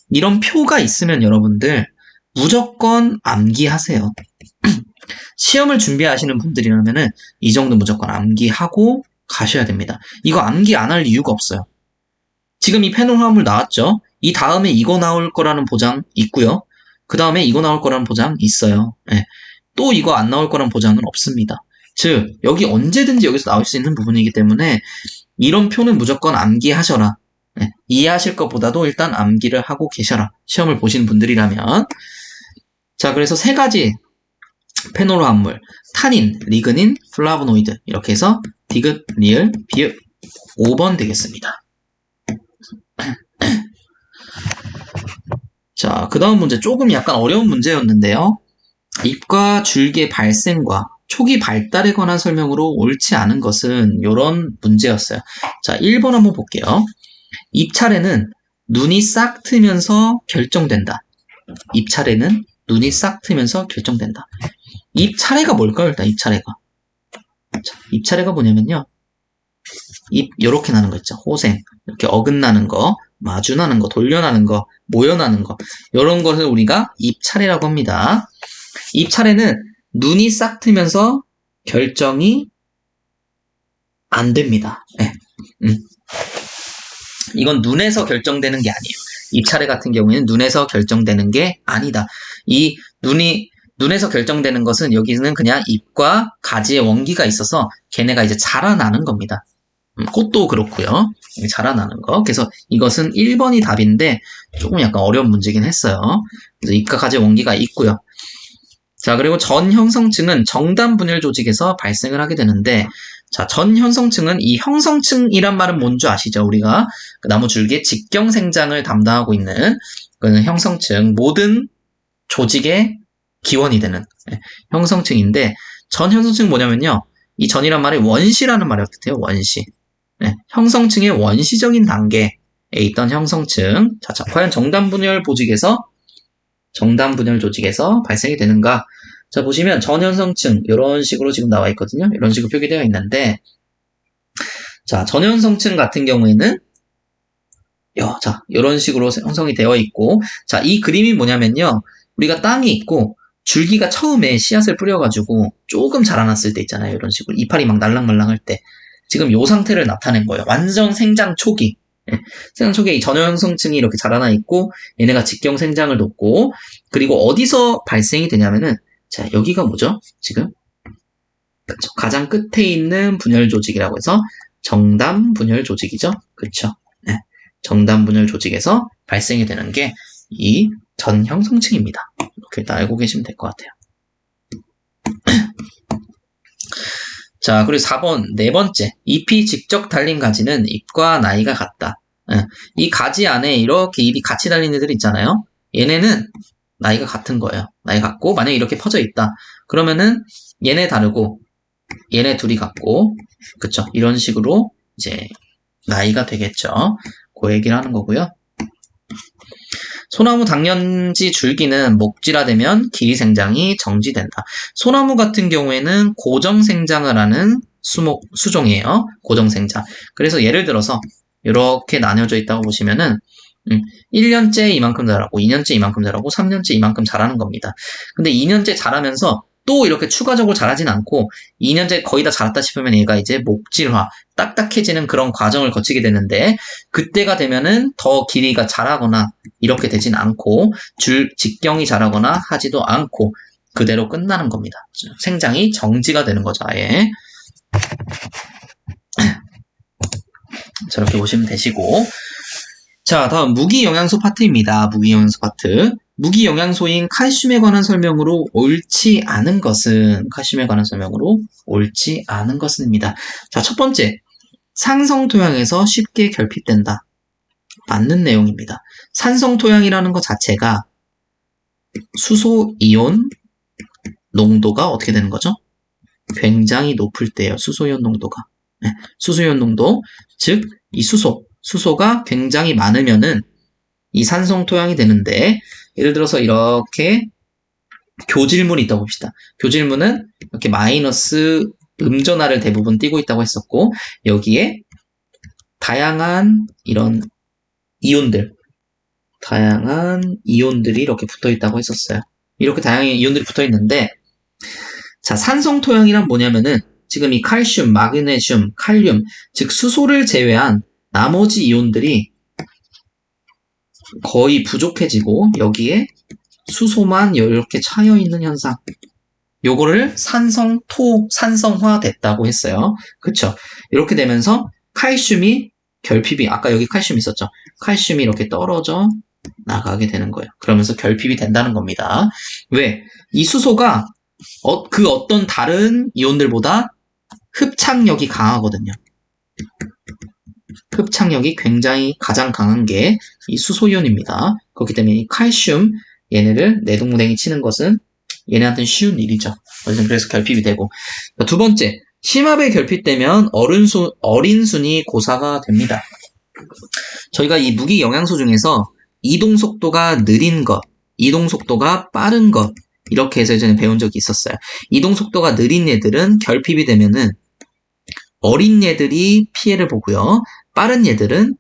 이런 표가 있으면 여러분들 무조건 암기하세요. 시험을 준비하시는 분들이라면은 이 정도 무조건 암기하고 가셔야 됩니다. 이거 암기 안 할 이유가 없어요. 지금 이 페놀 화합물 나왔죠? 이 다음에 이거 나올 거라는 보장 있고요. 그 다음에 이거 나올 거라는 보장 있어요. 네. 또 이거 안 나올 거라는 보장은 없습니다. 즉 여기 언제든지 여기서 나올 수 있는 부분이기 때문에 이런 표는 무조건 암기하셔라. 네. 이해하실 것보다도 일단 암기를 하고 계셔라. 시험을 보신 분들이라면. 자, 그래서 세 가지 페놀 화합물, 타닌, 리그닌, 플라보노이드, 이렇게 해서 디귿, 리을, 비읍 5번 되겠습니다. 자, 그 다음 문제 조금 약간 어려운 문제였는데요. 잎과 줄기의 발생과 초기 발달에 관한 설명으로 옳지 않은 것은 이런 문제였어요. 자, 1번 한번 볼게요. 잎차례는 눈이 싹 트면서 결정된다. 잎차례는 눈이 싹 트면서 결정된다. 잎차례가 뭘까요? 일단 잎차례가. 자, 잎차례가 뭐냐면요. 잎 요렇게 나는 거 있죠. 호생. 이렇게 어긋나는 거, 마주나는 거, 돌려나는 거, 모여나는 거. 이런 것을 우리가 잎차례라고 합니다. 잎차례는 눈이 싹 트면서 결정이 안 됩니다. 네. 이건 눈에서 결정되는 게 아니에요. 잎차례 같은 경우에는 눈에서 결정되는 게 아니다. 이 눈에서 결정되는 것은 여기는 그냥 잎과 가지의 원기가 있어서 걔네가 이제 자라나는 겁니다. 꽃도 그렇고요. 자라나는 거. 그래서 이것은 1번이 답인데 조금 약간 어려운 문제긴 했어요. 그래서 잎과 가지의 원기가 있고요. 자, 그리고 전형성층은 정단 분열 조직에서 발생을 하게 되는데, 자, 전형성층은 이 형성층이란 말은 뭔지 아시죠? 우리가 그 나무 줄기의 직경 생장을 담당하고 있는 그 형성층, 모든 조직의 기원이 되는 형성층인데, 전형성층은 뭐냐면요. 이 전이란 말이 원시라는 말이 어떻대요? 원시. 형성층의 원시적인 단계에 있던 형성층. 자, 과연 정단 분열 조직에서 발생이 되는가? 자, 보시면 전현성층 이런 식으로 지금 나와 있거든요. 이런 식으로 표기되어 있는데, 자, 전현성층 같은 경우에는 자, 이런 식으로 형성이 되어 있고, 자, 이 그림이 뭐냐면요. 우리가 땅이 있고 줄기가 처음에 씨앗을 뿌려가지고 조금 자라났을 때 있잖아요. 이런 식으로 이파리 막 날랑말랑할 때 지금 이 상태를 나타낸 거예요. 완전 생장 초기. 예. 생장 초기에 이 전형성층이 이렇게 자라나 있고 얘네가 직경 생장을 돕고 그리고 어디서 발생이 되냐면은 자 여기가 뭐죠? 지금 그쵸. 가장 끝에 있는 분열 조직이라고 해서 정담 분열 조직이죠. 그렇죠. 네. 정담 분열 조직에서 발생이 되는 게 이 전형성층입니다. 이렇게 일단 알고 계시면 될 것 같아요. 자, 그리고 4번, 네 번째. 잎이 직접 달린 가지는 잎과 나이가 같다. 예, 이 가지 안에 이렇게 잎이 같이 달린 애들 있잖아요. 얘네는 나이가 같은 거예요. 나이 같고, 만약에 이렇게 퍼져 있다. 그러면은 얘네 다르고, 얘네 둘이 같고, 그쵸. 이런 식으로 이제 나이가 되겠죠. 그 얘기를 하는 거고요. 소나무 당년지 줄기는 목질화되면 길이 생장이 정지된다. 소나무 같은 경우에는 고정생장을 하는 수종이에요. 고정생장. 그래서 예를 들어서 이렇게 나뉘어져 있다고 보시면은 1년째 이만큼 자라고 2년째 이만큼 자라고 3년째 이만큼 자라는 겁니다. 근데 2년째 자라면서 또 이렇게 추가적으로 자라진 않고 2년째 거의 다 자랐다 싶으면 얘가 이제 목질화, 딱딱해지는 그런 과정을 거치게 되는데 그때가 되면은 더 길이가 자라거나 이렇게 되진 않고 직경이 자라거나 하지도 않고 그대로 끝나는 겁니다. 생장이 정지가 되는 거죠, 아예. 저렇게 보시면 되시고 자, 다음 무기영양소 파트입니다. 무기영양소 파트. 무기영양소인 칼슘에 관한 설명으로 옳지 않은 것은 칼슘에 관한 설명으로 옳지 않은 것은입니다. 자, 첫 번째. 상성토양에서 쉽게 결핍된다. 맞는 내용입니다. 산성토양이라는 것 자체가 수소이온 농도가 어떻게 되는 거죠? 굉장히 높을 때예요. 수소이온 농도가. 네, 수소이온 농도, 즉 이 수소가 굉장히 많으면은 이 산성토양이 되는데 예를 들어서 이렇게 교질문이 있다고 봅시다. 교질문은 이렇게 마이너스 음전하를 대부분 띠고 있다고 했었고 여기에 다양한 이런 다양한 이온들이 이렇게 붙어 있다고 했었어요. 이렇게 다양한 이온들이 붙어 있는데 자, 산성토양이란 뭐냐면은 지금 이 칼슘, 마그네슘, 칼륨, 즉 수소를 제외한 나머지 이온들이 거의 부족해지고 여기에 수소만 이렇게 차여 있는 현상. 요거를 산성화 됐다고 했어요. 그쵸? 이렇게 되면서 칼슘이 결핍이 아까 여기 칼슘 있었죠? 칼슘이 이렇게 떨어져 나가게 되는 거예요. 그러면서 결핍이 된다는 겁니다. 왜? 이 수소가 그 어떤 다른 이온들보다 흡착력이 강하거든요. 흡착력이 굉장히 가장 강한 게 이 수소이온입니다. 그렇기 때문에 이 칼슘 얘네를 내동댕이 치는 것은 얘네한테는 쉬운 일이죠. 그래서 결핍이 되고 두 번째, 심하게 결핍되면 어린 순이 고사가 됩니다. 저희가 이 무기 영양소 중에서 이동 속도가 느린 것, 이동 속도가 빠른 것 이렇게 해서 예전에 배운 적이 있었어요. 이동 속도가 느린 얘들은 결핍이 되면은 어린 얘들이 피해를 보고요. 빠른 얘들은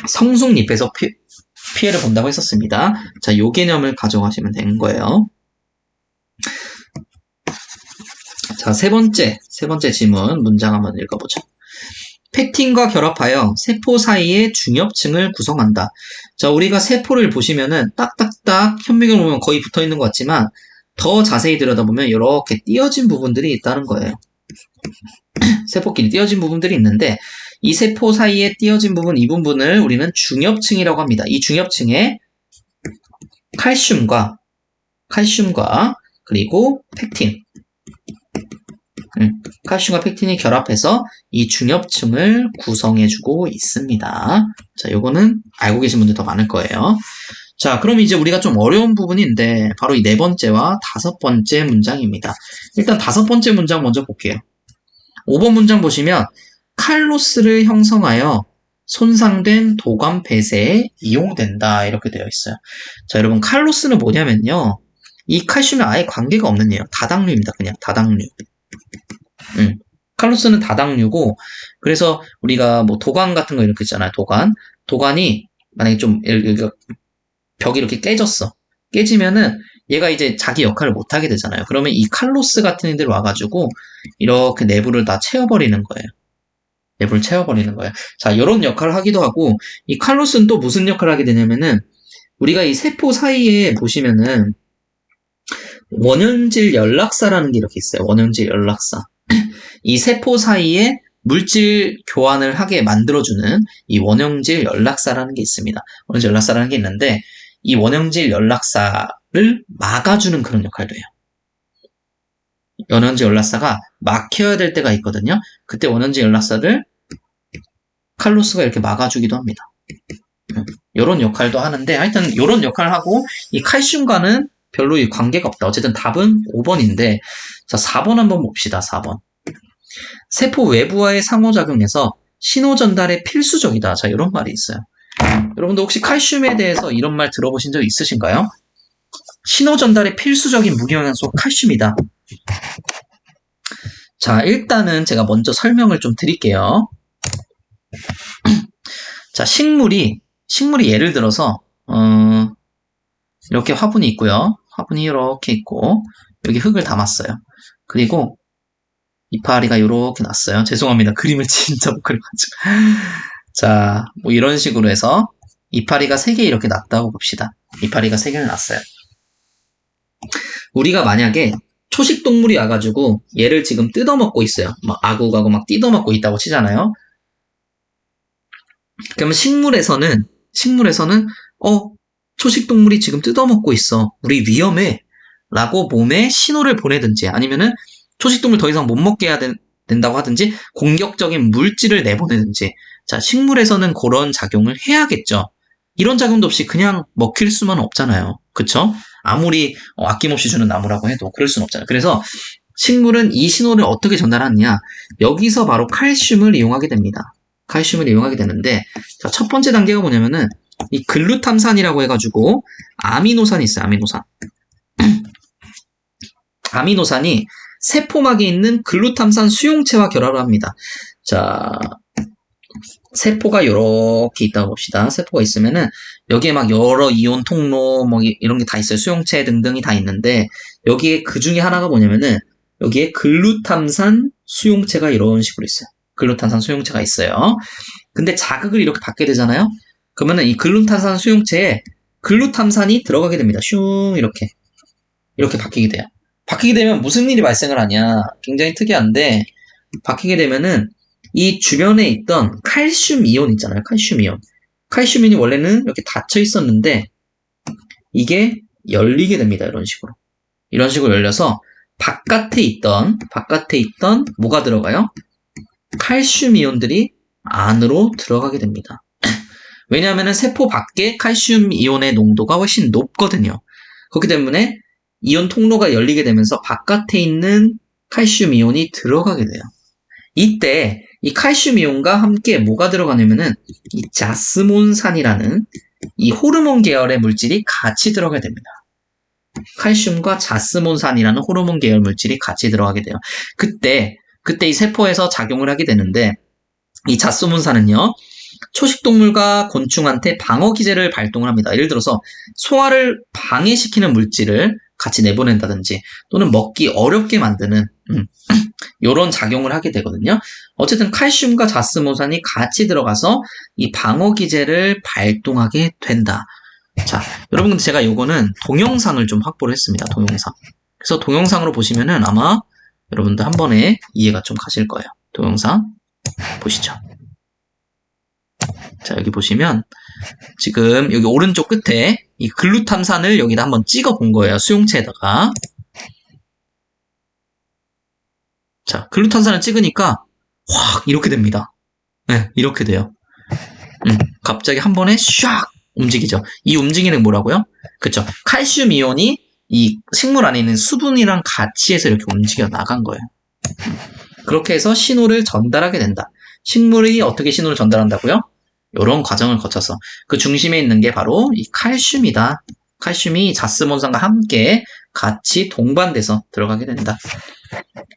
성숙잎에서 피해를 본다고 했었습니다. 자, 요 개념을 가져가시면 되는 거예요. 자, 세 번째 질문 문장 한번 읽어보죠. 팩틴과 결합하여 세포 사이의 중엽층을 구성한다. 자, 우리가 세포를 보시면은 딱딱딱 현미경을 보면 거의 붙어 있는 것 같지만 더 자세히 들여다보면 이렇게 띄어진 부분들이 있다는 거예요. 세포끼리 띄어진 부분들이 있는데 이 세포 사이에 띄어진 부분, 이 부분을 우리는 중엽층이라고 합니다. 이 중엽층에 칼슘과 그리고 팩틴, 칼슘과 팩틴이 결합해서 이 중엽층을 구성해주고 있습니다. 자, 요거는 알고 계신 분들 더 많을 거예요. 자, 그럼 이제 우리가 좀 어려운 부분인데 바로 이 네 번째와 다섯 번째 문장입니다. 일단 다섯 번째 문장 먼저 볼게요. 5번 문장 보시면 칼로스를 형성하여 손상된 도감 폐쇄에 이용된다 이렇게 되어 있어요. 자, 여러분 칼로스는 뭐냐면요. 이 칼슘에 아예 관계가 없는 애예요. 다당류입니다. 그냥 다당류. 칼로스는 다당류고 그래서 우리가 뭐 도관 같은 거 이렇게 있잖아요. 도관이 만약에 좀 벽이 이렇게 깨졌어. 깨지면은 얘가 이제 자기 역할을 못 하게 되잖아요. 그러면 이 칼로스 같은 애들 와가지고 이렇게 내부를 다 채워버리는 거예요. 랩을 채워버리는 거예요. 자, 이런 역할을 하기도 하고, 이 칼로스는 또 무슨 역할을 하게 되냐면은, 우리가 이 세포 사이에 보시면은, 원형질 연락사라는 게 이렇게 있어요. 원형질 연락사. 이 세포 사이에 물질 교환을 하게 만들어주는 이 원형질 연락사라는 게 있습니다. 원형질 연락사라는 게 있는데, 이 원형질 연락사를 막아주는 그런 역할도 해요. 원형질 연락사가 막혀야 될 때가 있거든요. 그때 원형질 연락사를 칼로스가 이렇게 막아주기도 합니다. 이런 역할도 하는데, 하여튼 이런 역할을 하고 이 칼슘과는 별로 관계가 없다. 어쨌든 답은 5번인데, 자, 4번 한번 봅시다. 4번. 세포 외부와의 상호작용에서 신호 전달에 필수적이다. 자, 이런 말이 있어요. 여러분들 혹시 칼슘에 대해서 이런 말 들어보신 적 있으신가요? 신호 전달에 필수적인 무기영양소 칼슘이다. 자, 일단은 제가 먼저 설명을 좀 드릴게요. 자, 식물이 예를 들어서 이렇게 화분이 있고요. 화분이 이렇게 있고 여기 흙을 담았어요. 그리고 이파리가 이렇게 났어요. 죄송합니다. 그림을 진짜 못 그려가지고. 자, 뭐 이런 식으로 해서 이파리가 3개 이렇게 났다고 봅시다. 이파리가 3개를 났어요. 우리가 만약에 초식 동물이 와가지고 얘를 지금 뜯어먹고 있어요. 막 아구가구 막 뜯어먹고 있다고 치잖아요. 그러면 식물에서는 초식 동물이 지금 뜯어먹고 있어. 우리 위험해. 라고 몸에 신호를 보내든지 아니면은 초식 동물 더 이상 못 먹게 해야 된다고 하든지 공격적인 물질을 내보내든지. 자, 식물에서는 그런 작용을 해야겠죠. 이런 작용도 없이 그냥 먹힐 수만 없잖아요. 그쵸? 아무리 아낌없이 주는 나무라고 해도 그럴 수는 없잖아요. 그래서 식물은 이 신호를 어떻게 전달하느냐? 여기서 바로 칼슘을 이용하게 됩니다. 칼슘을 이용하게 되는데, 자, 첫 번째 단계가 뭐냐면은 이 글루탐산이라고 해가지고 아미노산이 있어요. 아미노산. 아미노산이 세포막에 있는 글루탐산 수용체와 결합을 합니다. 자, 세포가 이렇게 있다고 봅시다. 세포가 있으면은 여기에 막 여러 이온 통로 뭐 이런 게 다 있어요. 수용체 등등이 다 있는데 여기에 그 중에 하나가 뭐냐면은 여기에 글루탐산 수용체가 이런 식으로 있어요. 글루탐산 수용체가 있어요. 근데 자극을 이렇게 받게 되잖아요. 그러면은 이 글루탐산 수용체에 글루탐산이 들어가게 됩니다. 슝 이렇게 바뀌게 돼요. 바뀌게 되면 무슨 일이 발생을 하냐? 굉장히 특이한데 바뀌게 되면은 이 주변에 있던 칼슘 이온 있잖아요. 칼슘 이온. 칼슘 이온이 원래는 이렇게 닫혀 있었는데 이게 열리게 됩니다. 이런 식으로 열려서 바깥에 있던 뭐가 들어가요? 칼슘 이온들이 안으로 들어가게 됩니다. 왜냐하면 세포 밖에 칼슘 이온의 농도가 훨씬 높거든요. 그렇기 때문에 이온 통로가 열리게 되면서 바깥에 있는 칼슘 이온이 들어가게 돼요. 이때 이 칼슘 이온과 함께 뭐가 들어가냐면은 이 자스몬산이라는 이 호르몬 계열의 물질이 같이 들어가게 됩니다. 칼슘과 자스몬산이라는 호르몬 계열 물질이 같이 들어가게 돼요. 그때 이 세포에서 작용을 하게 되는데 이 자스몬산은요. 초식동물과 곤충한테 방어 기제를 발동을 합니다. 예를 들어서 소화를 방해시키는 물질을 같이 내보낸다든지 또는 먹기 어렵게 만드는 이런 작용을 하게 되거든요. 어쨌든 칼슘과 자스몬산이 같이 들어가서 이 방어 기제를 발동하게 된다. 자, 여러분 제가 요거는 동영상을 좀 확보를 했습니다. 동영상. 그래서 동영상으로 보시면은 아마 여러분들 한 번에 이해가 좀 가실 거예요. 동영상 보시죠. 자, 여기 보시면 지금 여기 오른쪽 끝에 이 글루탐산을 여기다 한번 찍어 본 거예요. 수용체에다가. 자, 글루탐산을 찍으니까 확 이렇게 됩니다. 네, 이렇게 돼요. 갑자기 한 번에 샥 움직이죠. 이 움직이는 뭐라고요? 그쵸. 칼슘 이온이 이 식물 안에 있는 수분이랑 같이 해서 이렇게 움직여 나간 거예요. 그렇게 해서 신호를 전달하게 된다. 식물이 어떻게 신호를 전달한다고요? 이런 과정을 거쳐서 그 중심에 있는 게 바로 이 칼슘이다. 칼슘이 자스몬산과 함께 같이 동반돼서 들어가게 된다.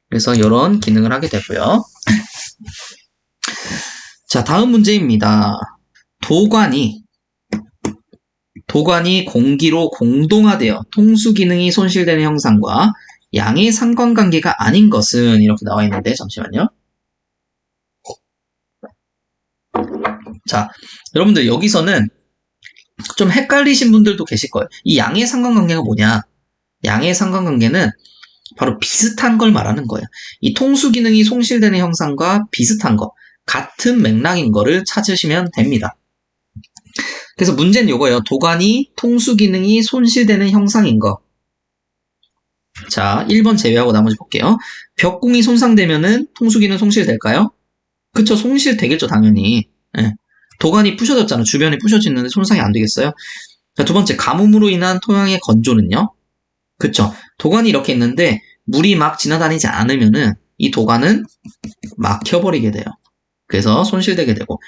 그래서 이런 기능을 하게 되고요. 자, 다음 문제입니다. 도관이 공기로 공동화되어 통수 기능이 손실되는 형상과 양의 상관관계가 아닌 것은 이렇게 나와 있는데 잠시만요. 자, 여러분들 여기서는 좀 헷갈리신 분들도 계실 거예요. 이 양의 상관관계가 뭐냐? 양의 상관관계는 바로 비슷한 걸 말하는 거예요. 이 통수 기능이 손실되는 형상과 비슷한 거, 같은 맥락인 거를 찾으시면 됩니다. 그래서 문제는 이거예요. 도관이 통수 기능이 손실되는 형상인 거. 자, 1번 제외하고 나머지 볼게요. 벽궁이 손상되면은 통수 기능 손실될까요? 그쵸, 손실되겠죠, 당연히. 예. 도관이 부셔졌잖아. 주변이 부셔지는데 손상이 안 되겠어요? 자, 두 번째, 가뭄으로 인한 토양의 건조는요? 그쵸. 도관이 이렇게 있는데 물이 막 지나다니지 않으면은 이 도관은 막혀버리게 돼요. 그래서 손실되게 되고.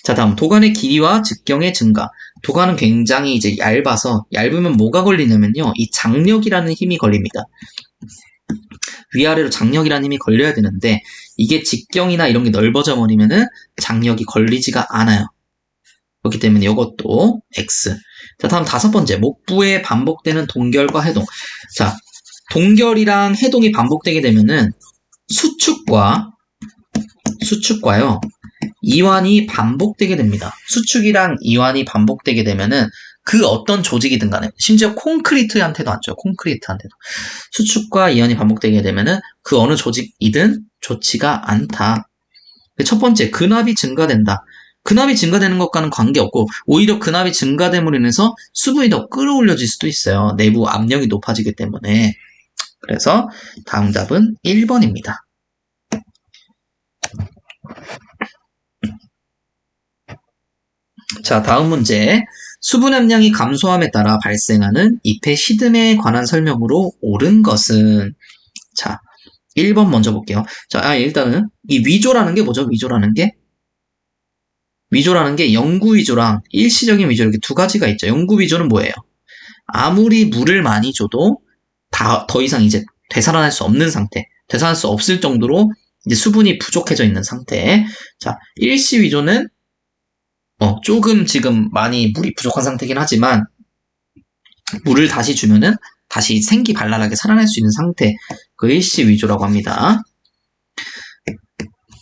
자, 다음 도관의 길이와 직경의 증가. 도관은 굉장히 이제 얇아서 얇으면 뭐가 걸리냐면요. 이 장력이라는 힘이 걸립니다. 위아래로 장력이라는 힘이 걸려야 되는데 이게 직경이나 이런 게 넓어져 버리면은 장력이 걸리지가 않아요. 그렇기 때문에 이것도 X. 자, 다음 다섯 번째, 목부에 반복되는 동결과 해동. 자, 동결이랑 해동이 반복되게 되면은 수축과요, 이완이 반복되게 됩니다. 수축이랑 이완이 반복되게 되면은 그 어떤 조직이든 간에, 심지어 콘크리트한테도 안 줘요. 콘크리트한테도. 수축과 이완이 반복되게 되면은 그 어느 조직이든 좋지가 않다. 첫 번째, 근압이 증가된다. 근압이 증가되는 것과는 관계없고 오히려 근압이 증가됨으로 인해서 수분이 더 끌어올려질 수도 있어요. 내부 압력이 높아지기 때문에. 그래서 다음 답은 1번입니다. 자, 다음 문제. 수분 함량이 감소함에 따라 발생하는 잎의 시듬에 관한 설명으로 옳은 것은? 자, 1번 먼저 볼게요. 자, 일단은 이 위조라는 게 뭐죠? 위조라는 게 영구 위조랑 일시적인 위조 이렇게 두 가지가 있죠. 영구 위조는 뭐예요? 아무리 물을 많이 줘도 더 이상 이제 되살아날 수 없는 상태, 되살아날 수 없을 정도로 이제 수분이 부족해져 있는 상태. 자, 일시 위조는 조금 지금 많이 물이 부족한 상태긴 하지만 물을 다시 주면은 다시 생기발랄하게 살아날 수 있는 상태, 그 일시 위조라고 합니다.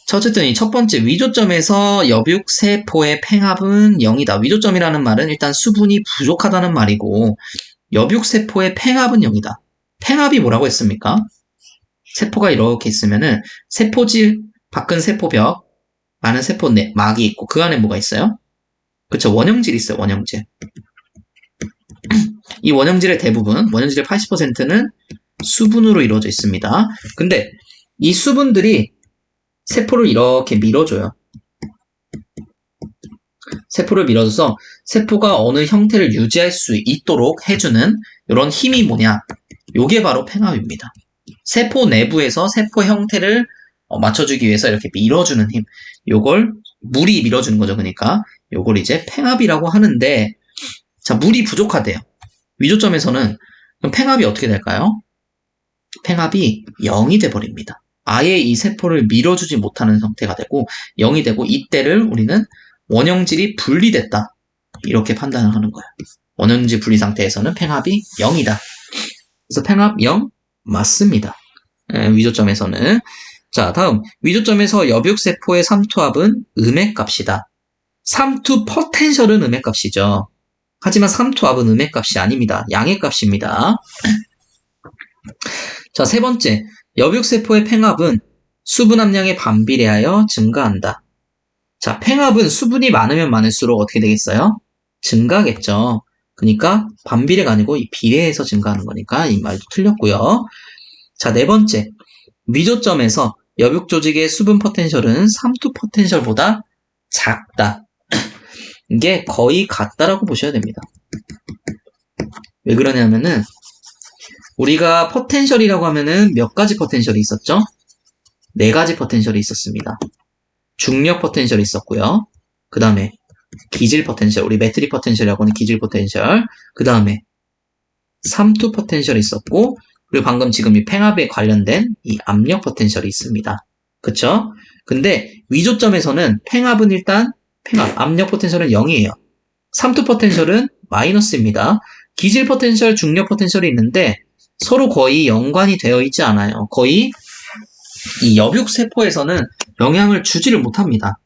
자, 어쨌든 이 첫 번째 위조점에서 엽육세포의 팽합은 0이다. 위조점이라는 말은 일단 수분이 부족하다는 말이고 엽육세포의 팽합은 0이다. 팽합이 뭐라고 했습니까? 세포가 이렇게 있으면은 세포질, 밖은 세포벽, 안은 세포막이 있고 그 안에 뭐가 있어요? 그쵸, 원형질이 있어요. 원형질. 이 원형질의 대부분, 원형질의 80%는 수분으로 이루어져 있습니다. 근데 이 수분들이 세포를 이렇게 밀어줘요. 세포를 밀어줘서 세포가 어느 형태를 유지할 수 있도록 해주는 이런 힘이 뭐냐? 요게 바로 팽합입니다. 세포 내부에서 세포 형태를 맞춰주기 위해서 이렇게 밀어주는 힘. 요걸 물이 밀어주는 거죠. 그러니까 요걸 이제 팽합이라고 하는데, 자, 물이 부족하대요. 위조점에서는 그럼 팽합이 어떻게 될까요? 팽합이 0이 돼버립니다. 아예 이 세포를 밀어주지 못하는 상태가 되고 0이 되고 이때를 우리는 원형질이 분리됐다. 이렇게 판단을 하는 거예요. 원형질 분리 상태에서는 팽합이 0이다. 그래서 팽합 0 맞습니다. 위조점에서는. 자, 다음 위조점에서 엽육세포의 삼투압은 음의 값이다. 삼투 포텐셜은 음의 값이죠. 하지만 삼투압은 음의 값이 아닙니다. 양의 값입니다. 자, 세 번째, 엽육세포의 팽합은 수분 함량에 반비례하여 증가한다. 자, 팽합은 수분이 많으면 많을수록 어떻게 되겠어요? 증가하겠죠. 그러니까 반비례가 아니고 이 비례해서 증가하는 거니까 이 말도 틀렸고요. 자, 네 번째, 위조점에서 엽육 조직의 수분 포텐셜은 삼투 포텐셜보다 작다. 이게 거의 같다라고 보셔야 됩니다. 왜 그러냐면은 우리가 포텐셜이라고 하면은 몇 가지 포텐셜이 있었죠? 네 가지 포텐셜이 있었습니다. 중력 포텐셜이 있었고요. 그 다음에 기질 포텐셜, 우리 매트릭 포텐셜이라고 하는 기질 포텐셜. 그 다음에 삼투 포텐셜이 있었고, 그리고 방금 지금 이 팽합에 관련된 이 압력 포텐셜이 있습니다. 그쵸? 근데 위조점에서는 팽합은 일단 압력 포텐셜은 0이에요. 삼투 포텐셜은 마이너스입니다. 기질 포텐셜, 중력 포텐셜이 있는데 서로 거의 연관이 되어 있지 않아요. 거의 이 엽육세포에서는 영향을 주지를 못합니다.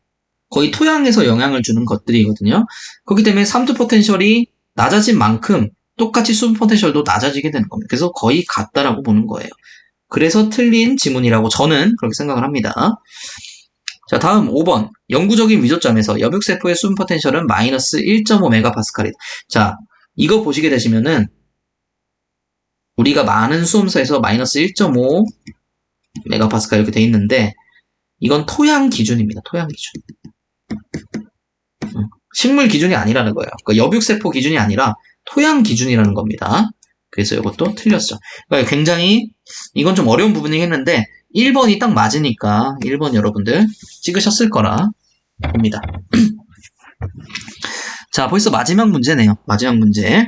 거의 토양에서 영향을 주는 것들이거든요. 그렇기 때문에 삼투 포텐셜이 낮아진 만큼 똑같이 수분 포텐셜도 낮아지게 되는 겁니다. 그래서 거의 같다라고 보는 거예요. 그래서 틀린 지문이라고 저는 그렇게 생각을 합니다. 자, 다음 5번. 영구적인 위조점에서 여백세포의 수분 포텐셜은 마이너스 1.5메가파스칼이다. 자, 이거 보시게 되시면은 우리가 많은 수험서에서 마이너스 1.5메가파스칼 이렇게 돼 있는데 이건 토양 기준입니다. 토양 기준. 식물 기준이 아니라는 거예요. 그러니까 여백세포 기준이 아니라 토양 기준이라는 겁니다. 그래서 이것도 틀렸죠. 그러니까 굉장히 이건 좀 어려운 부분이긴 했는데 1번이 딱 맞으니까 1번 여러분들 찍으셨을 거라 봅니다. 자, 벌써 마지막 문제네요. 마지막 문제.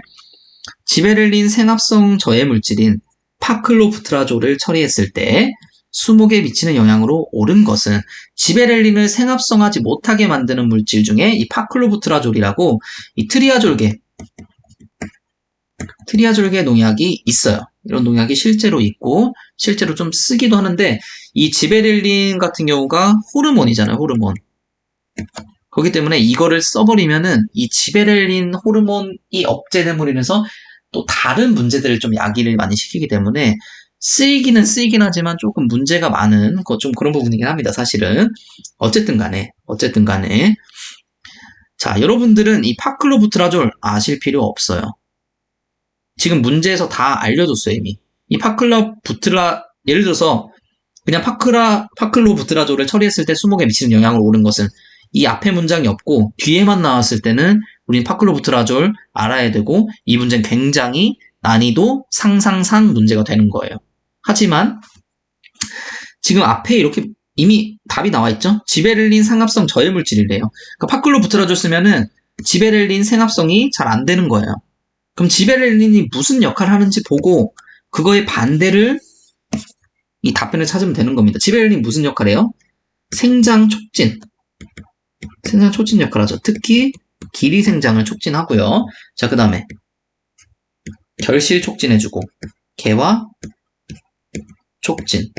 지베렐린 생합성 저해 물질인 파클로부트라졸을 처리했을 때 수목에 미치는 영향으로 옳은 것은 지베렐린을 생합성하지 못하게 만드는 물질 중에 이 파클로부트라졸이라고 이 트리아졸계 농약이 있어요. 이런 농약이 실제로 있고 실제로 좀 쓰기도 하는데 이 지베렐린 같은 경우가 호르몬이잖아요. 호르몬. 그렇기 때문에 이거를 써버리면은 이 지베렐린 호르몬이 억제됨으로 인해서 또 다른 문제들을 좀 야기를 많이 시키기 때문에 쓰이긴 하지만 조금 문제가 많은 좀 그런 부분이긴 합니다. 사실은. 어쨌든 간에. 자, 여러분들은 이 파클로부트라졸 아실 필요 없어요. 지금 문제에서 다 알려줬어요, 이미. 이 예를 들어서, 그냥 파클로부트라졸을 처리했을 때 수목에 미치는 영향을 옳은 것은 이 앞에 문장이 없고, 뒤에만 나왔을 때는 우린 파클로부트라졸 알아야 되고, 이 문제는 굉장히 난이도 상상산 문제가 되는 거예요. 하지만, 지금 앞에 이렇게 이미 답이 나와 있죠? 지베렐린 상합성 저해 물질이래요. 그러니까 파클로부트라졸 쓰면은 지베렐린 생합성이 잘 안 되는 거예요. 그럼 지베렐린이 무슨 역할을 하는지 보고 그거의 반대를 이 답변을 찾으면 되는 겁니다. 지베렐린 무슨 역할을 해요? 생장 촉진 역할을 하죠. 특히 길이 생장을 촉진하고요. 자, 그 다음에 결실 촉진해주고 개화 촉진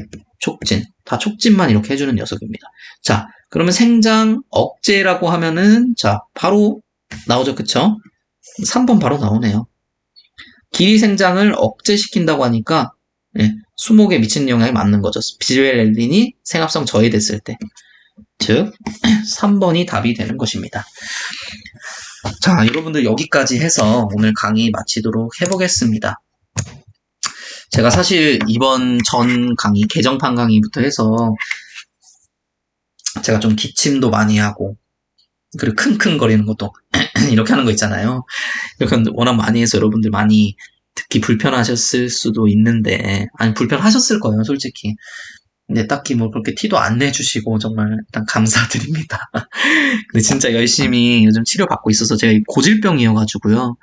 다 촉진만 이렇게 해주는 녀석입니다. 자, 그러면 생장 억제라고 하면은 자 바로 나오죠. 그쵸? 3번 바로 나오네요. 길이 생장을 억제시킨다고 하니까 수목에 미치는 영향이 맞는 거죠. 지베렐린이 생합성 저해됐을 때. 즉 3번이 답이 되는 것입니다. 자, 여러분들 여기까지 해서 오늘 강의 마치도록 해보겠습니다. 제가 사실 이번 전 강의, 개정판 강의부터 해서 제가 좀 기침도 많이 하고 그리고 킁킁거리는 것도 이렇게 하는 거 있잖아요. 이렇게 워낙 많이 해서 여러분들 많이 듣기 불편하셨을 수도 있는데 아니 불편하셨을 거예요, 솔직히. 근데 딱히 뭐 그렇게 티도 안 내주시고 정말 일단 감사드립니다. 근데 진짜 열심히 요즘 치료받고 있어서 제가 고질병이어가지고요.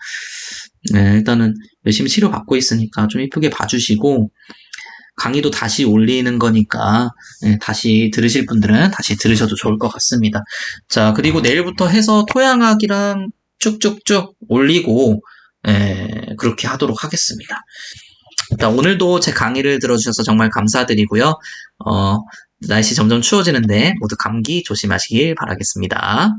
네, 일단은 열심히 치료받고 있으니까 좀 이쁘게 봐주시고 강의도 다시 올리는 거니까 다시 들으실 분들은 다시 들으셔도 좋을 것 같습니다. 자, 그리고 내일부터 해서 토양학이랑 쭉쭉쭉 올리고 그렇게 하도록 하겠습니다. 자, 오늘도 제 강의를 들어주셔서 정말 감사드리고요. 날씨 점점 추워지는데 모두 감기 조심하시길 바라겠습니다.